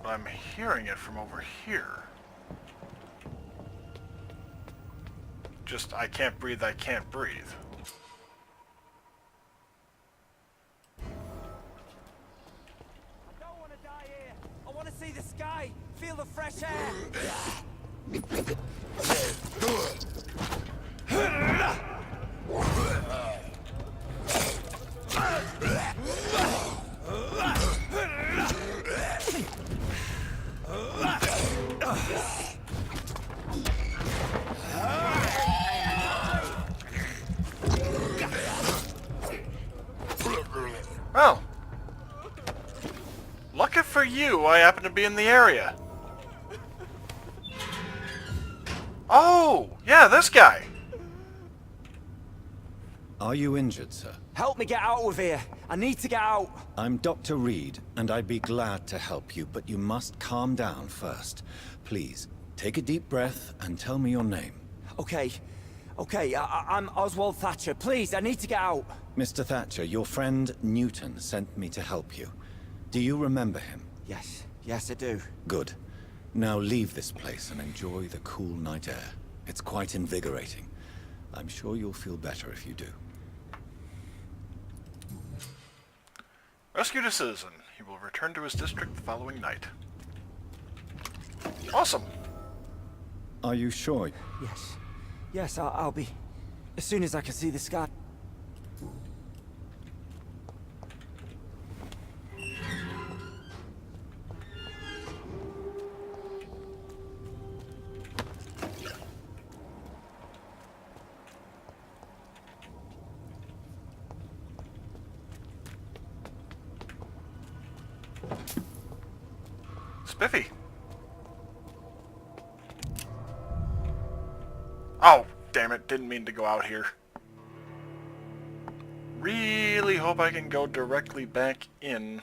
But I'm hearing it from over here. Just, I can't breathe, I can't breathe. I don't want to die here. I want to see the sky, feel the fresh air. Well, lucky for you, I happen to be in the area. Oh, yeah, this guy. Are you injured, sir? Help me get out of here. I need to get out. I'm Dr. Reid, and I'd be glad to help you, but you must calm down first. Please, take a deep breath and tell me your name. Okay. I'm Oswald Thatcher. Please, I need to get out. Mr. Thatcher, your friend Newton sent me to help you. Do you remember him? Yes, I do. Good. Now leave this place and enjoy the cool night air. It's quite invigorating. I'm sure you'll feel better if you do. Rescued a citizen. He will return to his district the following night. Awesome. Are you sure? Yes, I'll be. As soon as I can see the sky. Spiffy. Oh, damn it. Didn't mean to go out here. Really hope I can go directly back in.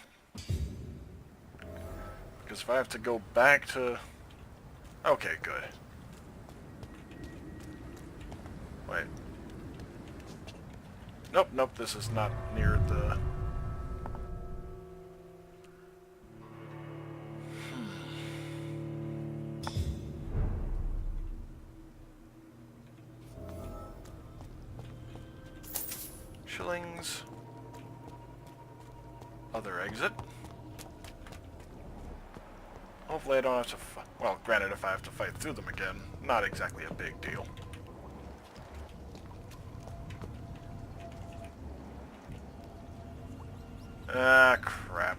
Because if I have to go back to... Okay, good. Wait. Nope, this is not near the... Shillings. Other exit. Hopefully I don't have to well, granted, if I have to fight through them again, not exactly a big deal. Ah, crap.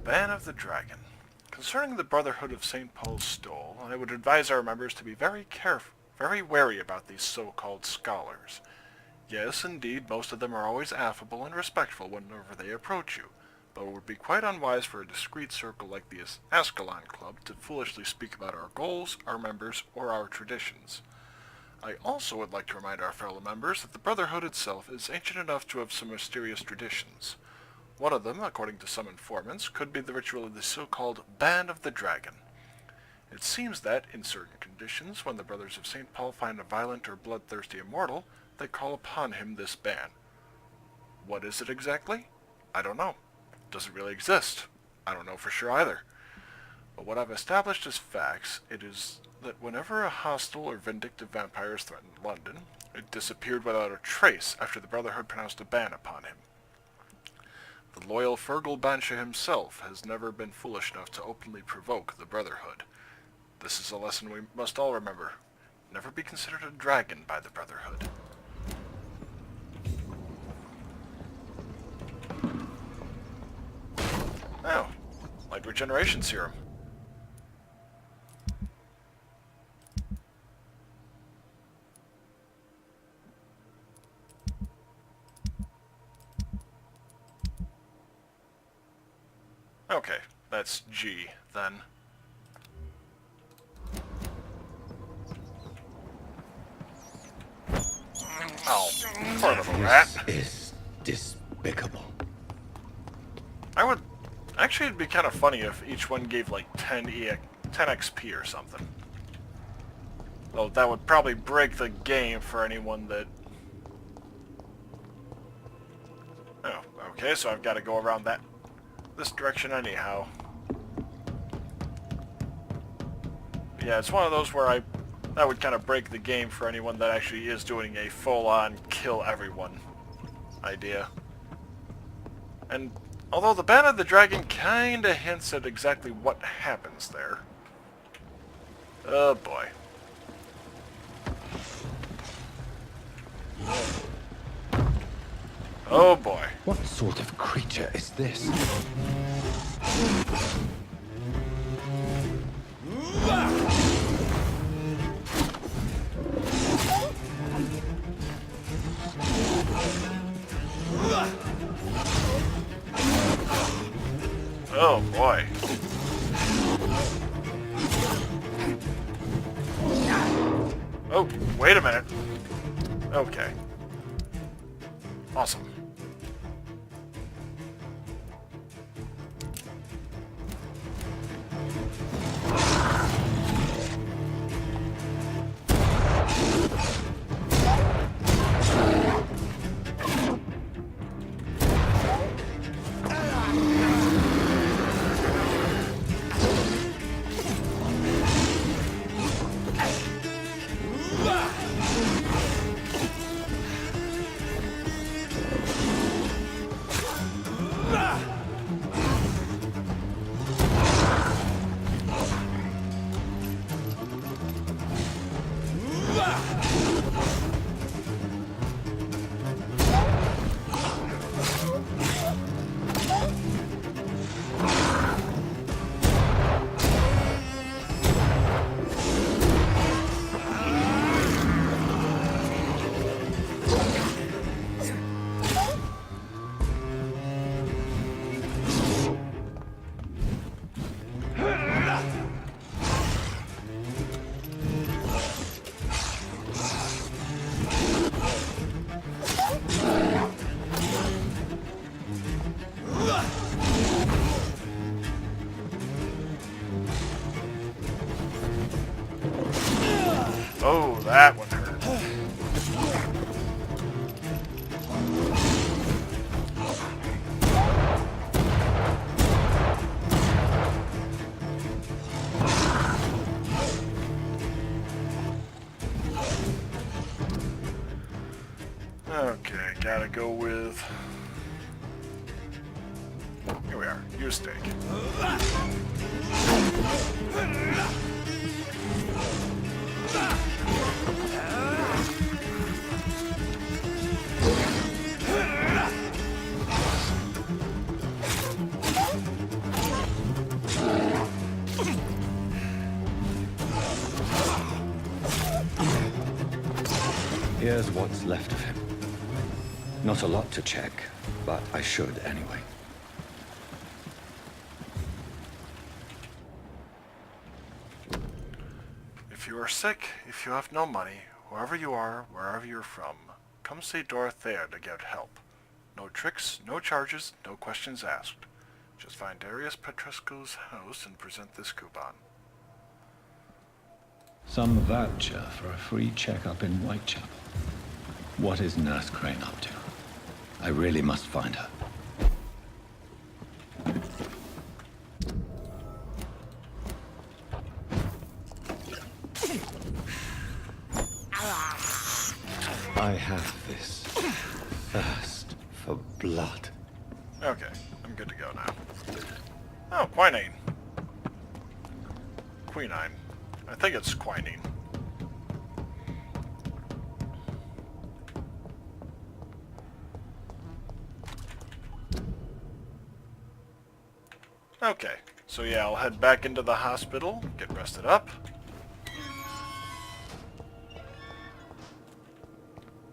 Ban of the Dragon. Concerning the Brotherhood of St. Paul's Stole, I would advise our members to be very wary about these so-called scholars. Yes, indeed, most of them are always affable and respectful whenever they approach you, but it would be quite unwise for a discreet circle like the Ascalon Club to foolishly speak about our goals, our members, or our traditions. I also would like to remind our fellow members that the Brotherhood itself is ancient enough to have some mysterious traditions. One of them, according to some informants, could be the ritual of the so-called Ban of the Dragon. It seems that, in certain conditions, when the Brothers of St. Paul find a violent or bloodthirsty immortal, they call upon him this ban. What is it exactly? I don't know. Does it really exist? I don't know for sure either. But what I've established as facts, it is that whenever a hostile or vindictive vampire has threatened London, it disappeared without a trace after the Brotherhood pronounced a ban upon him. The loyal Fergal Banshee himself has never been foolish enough to openly provoke the Brotherhood. This is a lesson we must all remember. Never be considered a dragon by the Brotherhood. Oh, light regeneration serum. Okay, that's G, then. Oh, poor little rat. This is despicable. I would... Actually, it'd be kind of funny if each one gave like 10 XP or something. Though that would probably break the game for anyone that... Oh, okay, so I've got to go around this direction anyhow. Yeah, it's one of those where that would kind of break the game for anyone that actually is doing a full-on kill everyone idea. And although the Band of the Dragon kinda hints at exactly what happens there. Oh boy. Oh boy. What sort of creature is this? Oh boy. Oh, wait a minute. Okay. Awesome. Oh, that one hurt. Okay, gotta go with... Here we are. Use steak. Here's what's left of him. Not a lot to check, but I should anyway. If you are sick, if you have no money, whoever you are, wherever you're from, come see Dorothea to get help. No tricks, no charges, no questions asked. Just find Darius Petrescu's house and present this coupon. Some voucher for a free checkup in Whitechapel. What is Nurse Crane up to? I really must find her. I have this thirst for blood. Okay, I'm good to go now. Oh, quinine. Quinine. I think it's quinine. Okay, so yeah, I'll head back into the hospital, get rested up.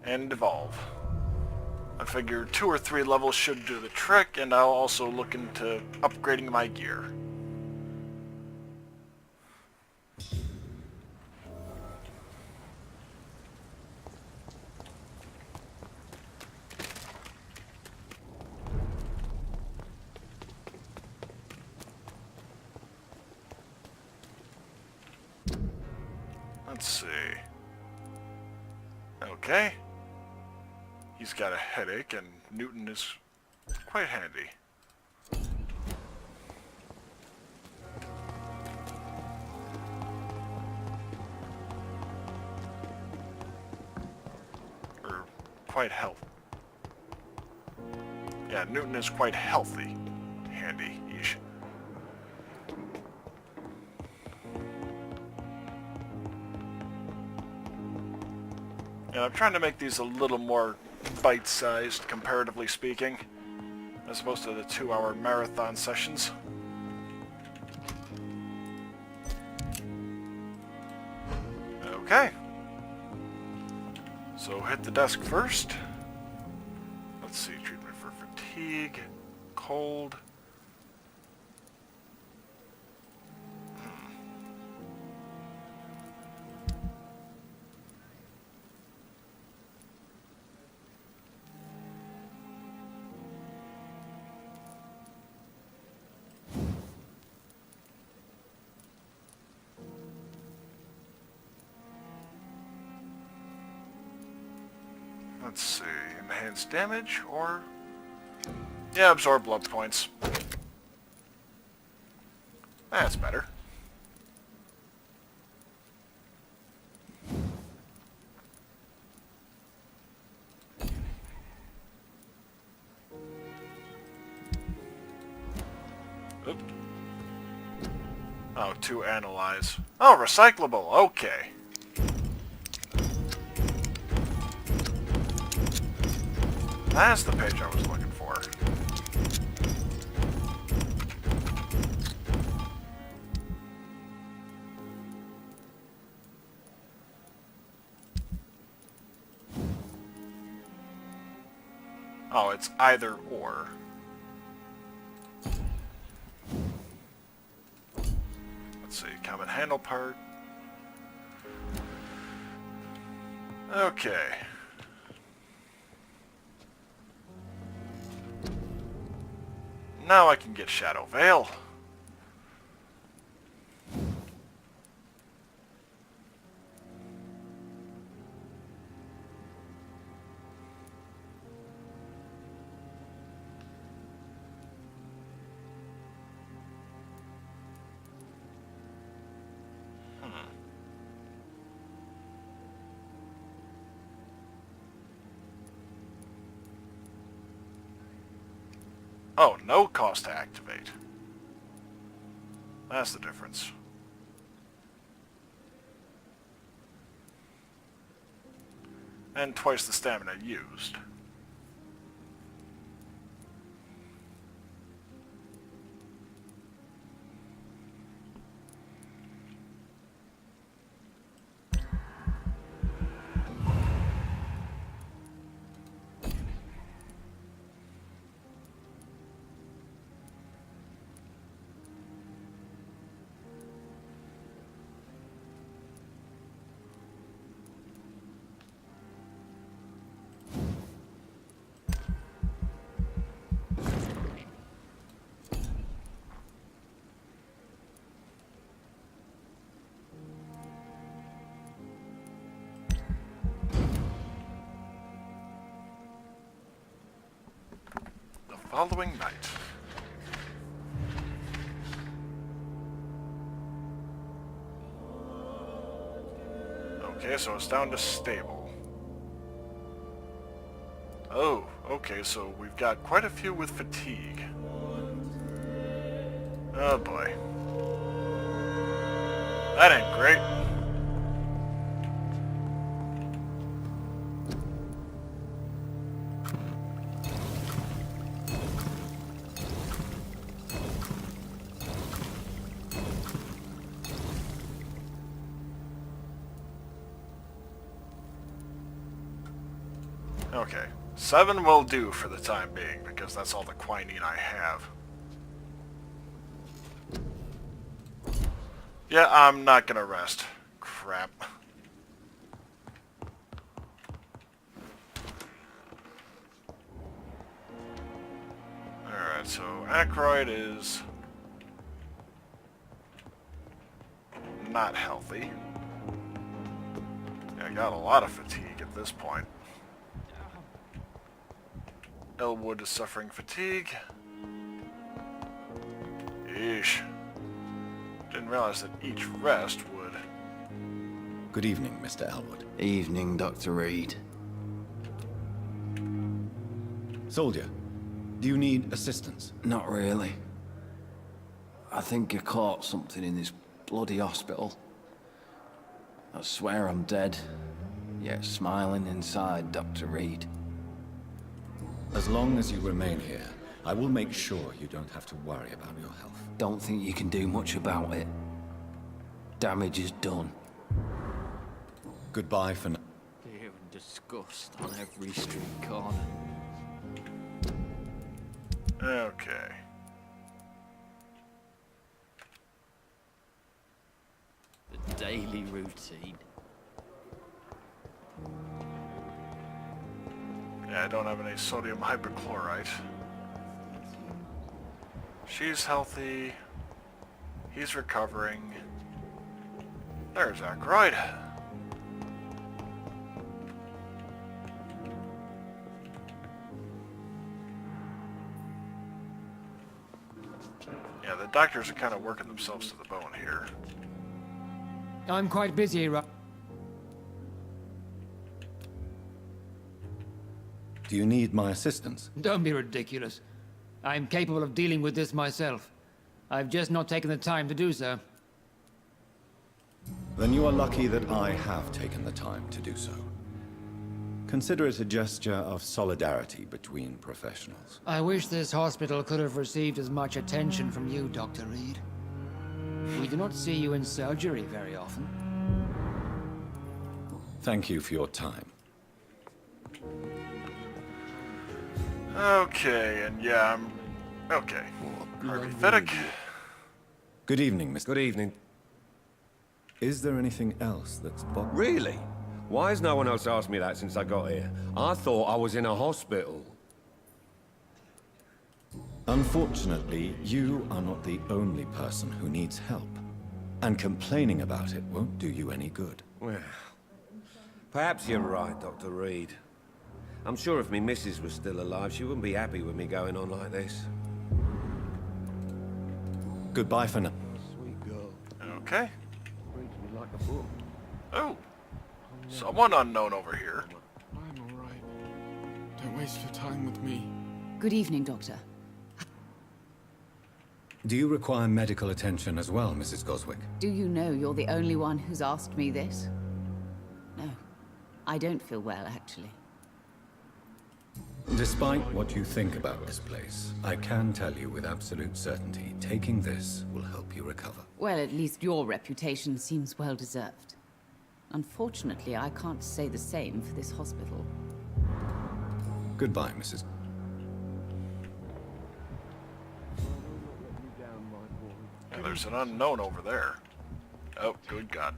And evolve. I figure 2 or 3 levels should do the trick, and I'll also look into upgrading my gear. Okay. He's got a headache, and Newton is quite handy. Or quite healthy. Yeah, Newton is quite healthy. Handy-ish. And I'm trying to make these a little more bite-sized, comparatively speaking, as opposed to the 2-hour marathon sessions. Okay. So hit the desk first. Let's see, treatment for fatigue, cold. Let's see, enhanced damage, or... yeah, absorb blood points. That's better. Oop. Oh, to analyze. Oh, recyclable, okay. That's the page I was looking for. Oh, it's either or. Let's see, common handle part. Okay. Now I can get Shadow Veil. Oh, no cost to activate. That's the difference. And twice the stamina used. Following night. Okay, so it's down to stable. Oh, okay, so we've got quite a few with fatigue. Oh boy. That ain't great. Okay, 7 will do for the time being, because that's all the quinine I have. Yeah, I'm not gonna rest. Crap. Alright, so Ackroyd is not healthy. Yeah, I got a lot of fatigue at this point. Elwood is suffering fatigue. Yeesh. Didn't realize that each rest would... Good evening, Mr. Elwood. Evening, Dr. Reid. Soldier, do you need assistance? Not really. I think I caught something in this bloody hospital. I swear I'm dead, yet smiling inside, Dr. Reid. As long as you remain here, I will make sure you don't have to worry about your health. Don't think you can do much about it. Damage is done. Goodbye for now. Fear and disgust on every street corner. Okay. The daily routine. Yeah, I don't have any sodium hypochlorite. She's healthy. He's recovering. There's Reid. Yeah, the doctors are kind of working themselves to the bone here. I'm quite busy, Do you need my assistance? Don't be ridiculous. I'm capable of dealing with this myself. I've just not taken the time to do so. Then you are lucky that I have taken the time to do so. Consider it a gesture of solidarity between professionals. I wish this hospital could have received as much attention from you, Dr. Reid. We do not see you in surgery very often. Thank you for your time. Okay, and yeah, I'm... Okay. Harvey Fiddick. Good evening, Mr. Good evening. Is there anything else that's... Really? Why has no one else asked me that since I got here? I thought I was in a hospital. Unfortunately, you are not the only person who needs help. And complaining about it won't do you any good. Well, perhaps you're right, Dr. Reid. I'm sure if me missus was still alive, she wouldn't be happy with me going on like this. Goodbye for now. Sweet girl. Okay. Reads me like a book. Oh. Someone unknown over here. I'm all right. Don't waste your time with me. Good evening, Doctor. Do you require medical attention as well, Mrs. Goswick? Do you know you're the only one who's asked me this? No. I don't feel well, actually. Despite what you think about this place, I can tell you with absolute certainty, taking this will help you recover. Well, at least your reputation seems well-deserved. Unfortunately, I can't say the same for this hospital. Goodbye, Mrs. Yeah, there's an unknown over there. Oh, good God.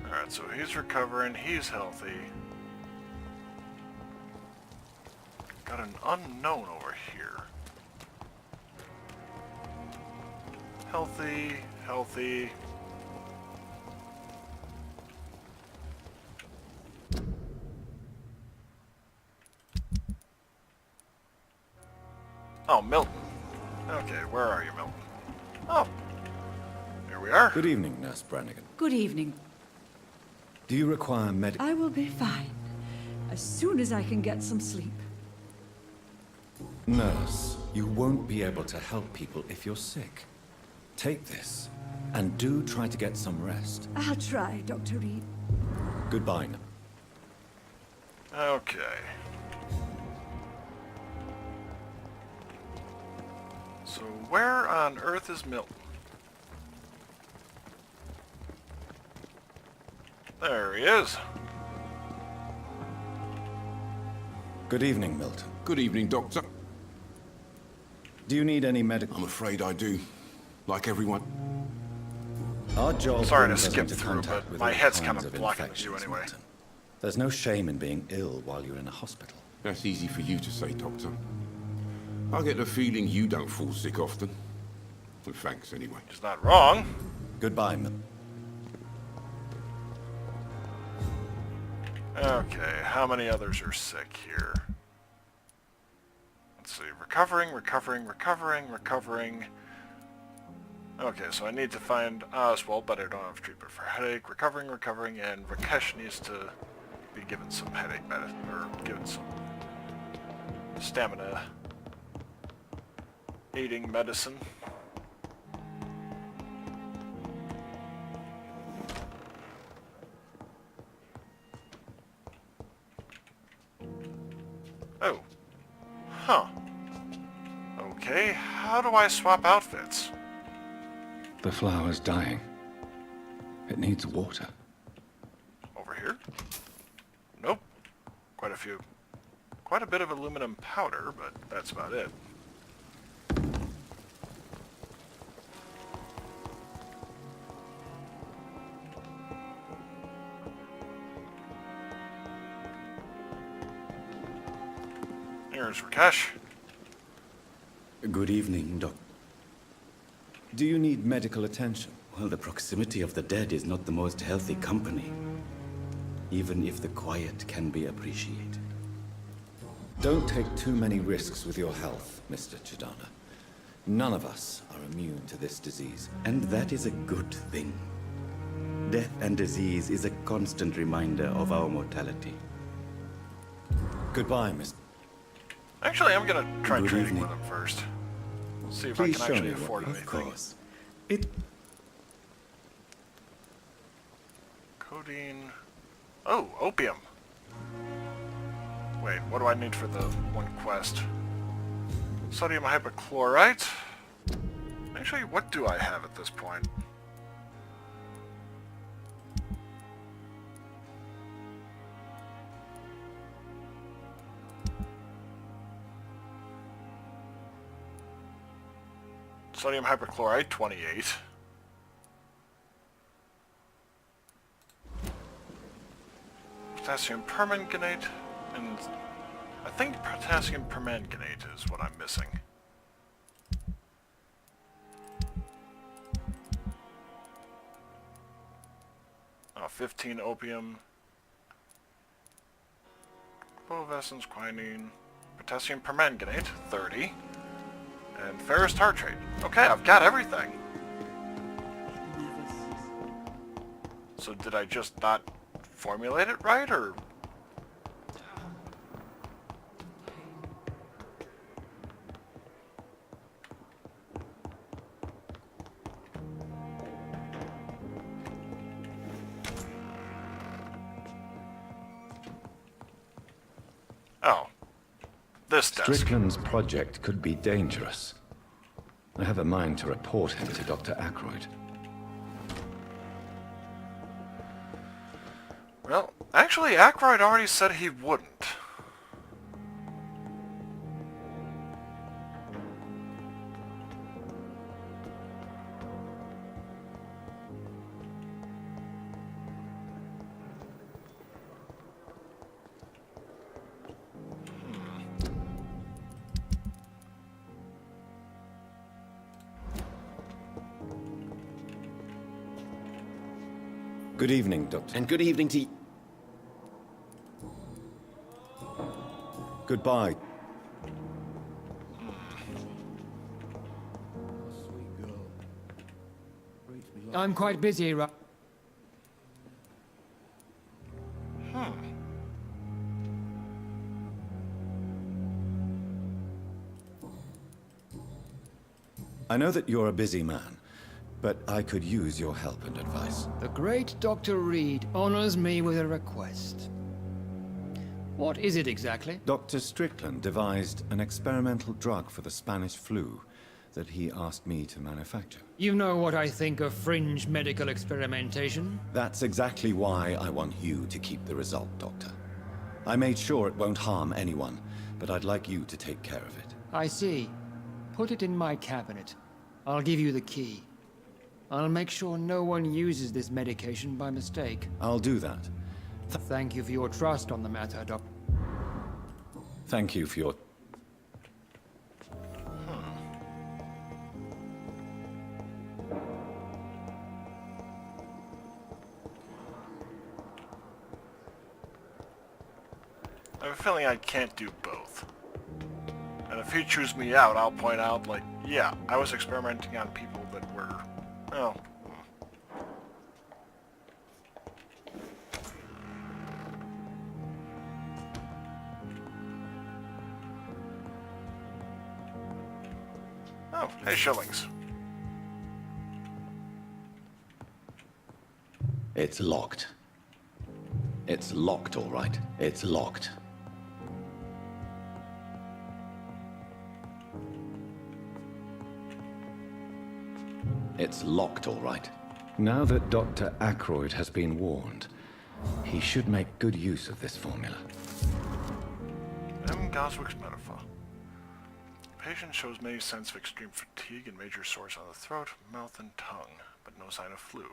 Alright, so he's recovering, he's healthy. Got an unknown over here. Healthy, healthy. Oh, Milton. Okay, where are you, Milton? Oh, here we are. Good evening, Nurse Brannigan. Good evening. Do you require medical... I will be fine. As soon as I can get some sleep. Nurse, you won't be able to help people if you're sick. Take this, and do try to get some rest. I'll try, Dr. Reid. Goodbye now. Okay. So where on earth is Milton? There he is. Good evening, Milton. Good evening, Doctor. Do you need any medical... I'm afraid I do. Like everyone. Our job Sorry to brings us skip into through, contact but with my all head's kinds kind of of blocking the view infections, anyway. Milton. There's no shame in being ill while you're in a hospital. That's easy for you to say, Doctor. I get the feeling you don't fall sick often. Well, thanks, anyway. He's not wrong. Goodbye, Milton. Okay, how many others are sick here? Let's see, recovering. Okay, so I need to find Oswald, but I don't have treatment for headache. Recovering, and Rakesh needs to be given some headache medicine, or given some stamina aiding medicine. Oh. Huh. Okay, how do I swap outfits? The flower's dying. It needs water. Over here? Nope. Quite a bit of aluminum powder, but that's about it. Here's Rakesh. Good evening, Doc. Do you need medical attention? Well, the proximity of the dead is not the most healthy company, even if the quiet can be appreciated. Don't take too many risks with your health, Mr. Chidana. None of us are immune to this disease. And that is a good thing. Death and disease is a constant reminder of our mortality. Goodbye, Miss. Actually, I'm gonna try Good trading evening. with him first. See if Please I can show actually me what afford you- anything. Of course. It... Codeine. Oh, opium. Wait, what do I need for the one quest? Sodium hypochlorite? Actually, what do I have at this point? Sodium hypochlorite, 28. Potassium permanganate, and I think potassium permanganate is what I'm missing. Oh, 15 opium. Bovessence, quinine, potassium permanganate, 30. And ferrous tartrate. Okay, I've got everything. So did I just not formulate it right, or... Oh. This desk. Strickland's project could be dangerous. I have a mind to report him to Dr. Ackroyd. Well, actually, Ackroyd already said he wouldn't. Good evening, Doctor. And good evening to you. Goodbye. I'm quite busy, right? I know that you're a busy man, but I could use your help and advice. The great Dr. Reid honors me with a request. What is it exactly? Dr. Strickland devised an experimental drug for the Spanish flu that he asked me to manufacture. You know what I think of fringe medical experimentation? That's exactly why I want you to keep the result, Doctor. I made sure it won't harm anyone, but I'd like you to take care of it. I see. Put it in my cabinet. I'll give you the key. I'll make sure no one uses this medication by mistake. I'll do that. Thank you for your trust on the matter, Doc. Thank you for your... I have a feeling I can't do both. And if he chews me out, I'll point out, like, yeah, I was experimenting on people that were, well... Oh, hey, shillings. It's locked. It's locked, all right. It's locked. It's locked, all right. Now that Dr. Ackroyd has been warned, he should make good use of this formula. M. Goswick's metaphor. Patient shows many signs of extreme fatigue and major sores on the throat, mouth, and tongue, but no sign of flu.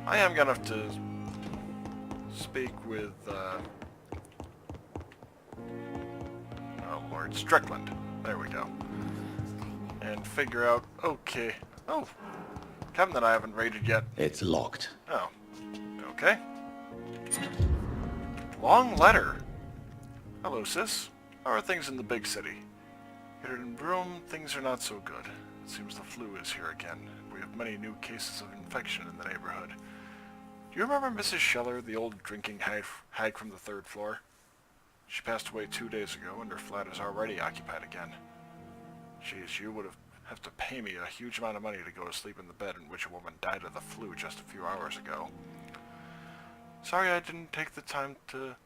I am gonna have to speak with, oh Lord, Strickland. There we go. And figure out, okay. Oh, Kevin that I haven't raided yet. It's locked. Oh, okay. Long letter. Hello, sis. How are things in the big city? Here in Broome, things are not so good. It seems the flu is here again. We have many new cases of infection in the neighborhood. Do you remember Mrs. Scheller, the old drinking hag from the 3rd floor? She passed away 2 days ago, and her flat is already occupied again. Geez, you would have to pay me a huge amount of money to go to sleep in the bed in which a woman died of the flu just a few hours ago. Sorry I didn't take time to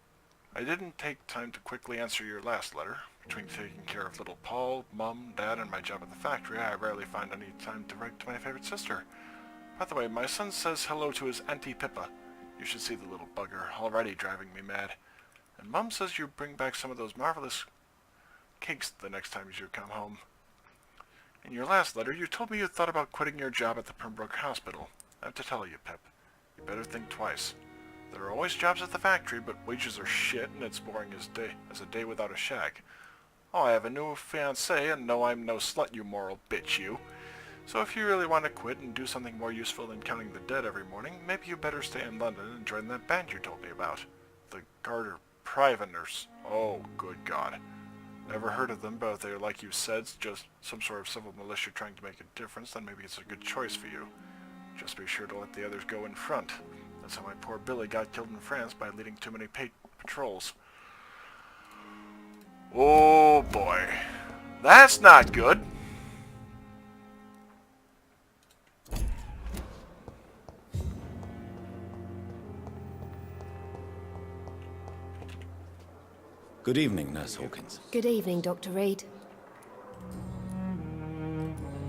quickly answer your last letter. Between taking care of little Paul, Mum, Dad, and my job at the factory, I rarely find any time to write to my favorite sister. By the way, my son says hello to his Auntie Pippa. You should see the little bugger, already driving me mad. And Mum says you bring back some of those marvelous cakes the next time you come home. In your last letter, you told me you thought about quitting your job at the Pembroke Hospital. I have to tell you, Pip, you better think twice. There are always jobs at the factory, but wages are shit, and it's boring as a day without a shag. Oh, I have a new fiancé, and no, I'm no slut, you moral bitch, you. So if you really want to quit and do something more useful than counting the dead every morning, maybe you better stay in London and join that band you told me about. The Garter Priveners. Oh, good God. Never heard of them, but if they're, like you said, just some sort of civil militia trying to make a difference, then maybe it's a good choice for you. Just be sure to let the others go in front. That's how my poor Billy got killed in France by leading too many patrols. Oh boy. That's not good. Good evening, Nurse Hawkins. Good evening, Dr. Reid.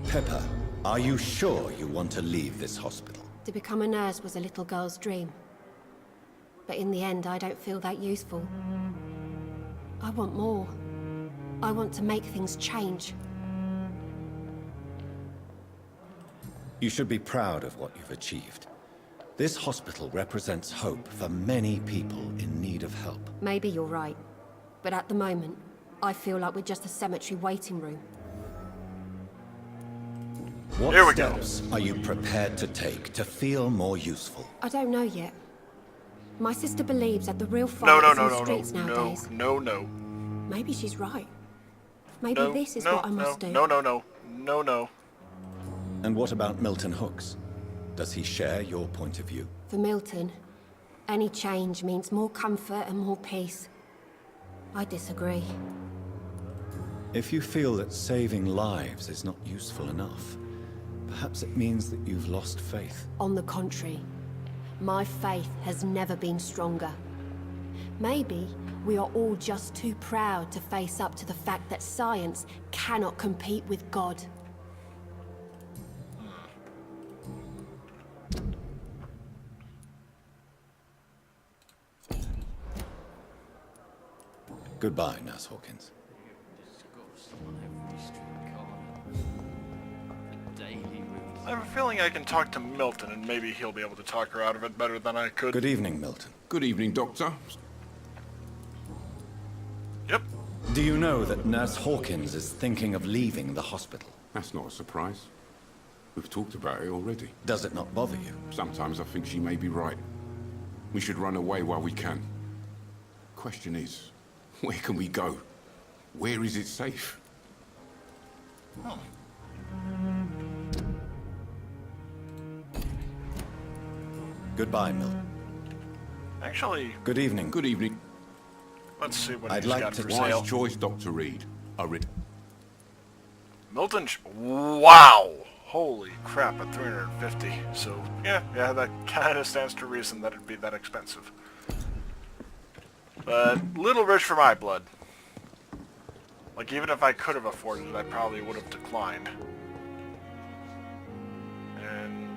Pepper, are you sure you want to leave this hospital? To become a nurse was a little girl's dream. But in the end, I don't feel that useful. I want more. I want to make things change. You should be proud of what you've achieved. This hospital represents hope for many people in need of help. Maybe you're right. But at the moment, I feel like we're just a cemetery waiting room. What steps are you prepared to take to feel more useful? I don't know yet. My sister believes that the real fight is in the streets nowadays. No. Maybe she's right. Maybe this is what I must do. No. And what about Milton Hooks? Does he share your point of view? For Milton, any change means more comfort and more peace. I disagree. If you feel that saving lives is not useful enough, perhaps it means that you've lost faith. On the contrary, my faith has never been stronger. Maybe we are all just too proud to face up to the fact that science cannot compete with God. Goodbye, Nurse Hawkins. I have a feeling I can talk to Milton, and maybe he'll be able to talk her out of it better than I could. Good evening, Milton. Good evening, Doctor. Yep. Do you know that Nurse Hawkins is thinking of leaving the hospital? That's not a surprise. We've talked about it already. Does it not bother you? Sometimes I think she may be right. We should run away while we can. Question is, where can we go? Where is it safe? Oh. Goodbye, Mill. Actually... Good evening. Good evening. Let's see what I'd he's like got to... for sale. Wise choice, Dr. Reid. Milton... Wow! Holy crap, at 350. So, yeah, that kind of stands to reason that it'd be that expensive. But, little rich for my blood. Like, even if I could have afforded it, I probably would have declined. And...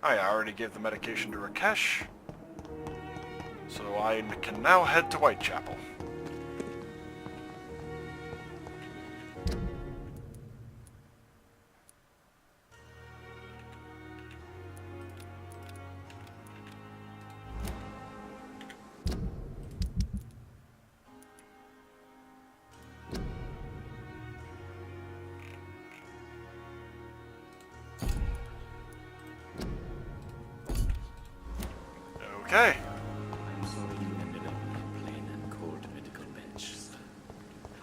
I already gave the medication to Rakesh. So I can now head to Whitechapel. Okay. I'm sorry you ended up on a plain and cold medical bench.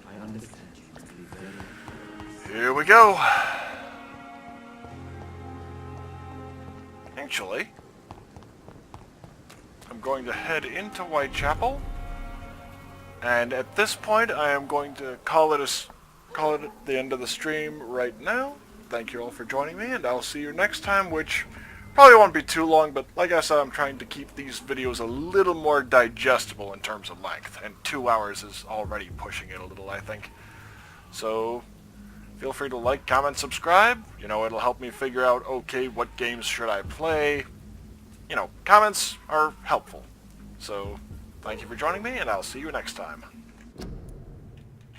I understand you must be very... Here we go. Actually, I'm going to head into Whitechapel, and at this point, I am going to call it the end of the stream right now. Thank you all for joining me, and I'll see you next time, which probably won't be too long, but like I said, I'm trying to keep these videos a little more digestible in terms of length, and 2 hours is already pushing it a little, I think. So, feel free to like, comment, subscribe. You know, it'll help me figure out, okay, what games should I play? You know, comments are helpful. So, thank you for joining me, and I'll see you next time.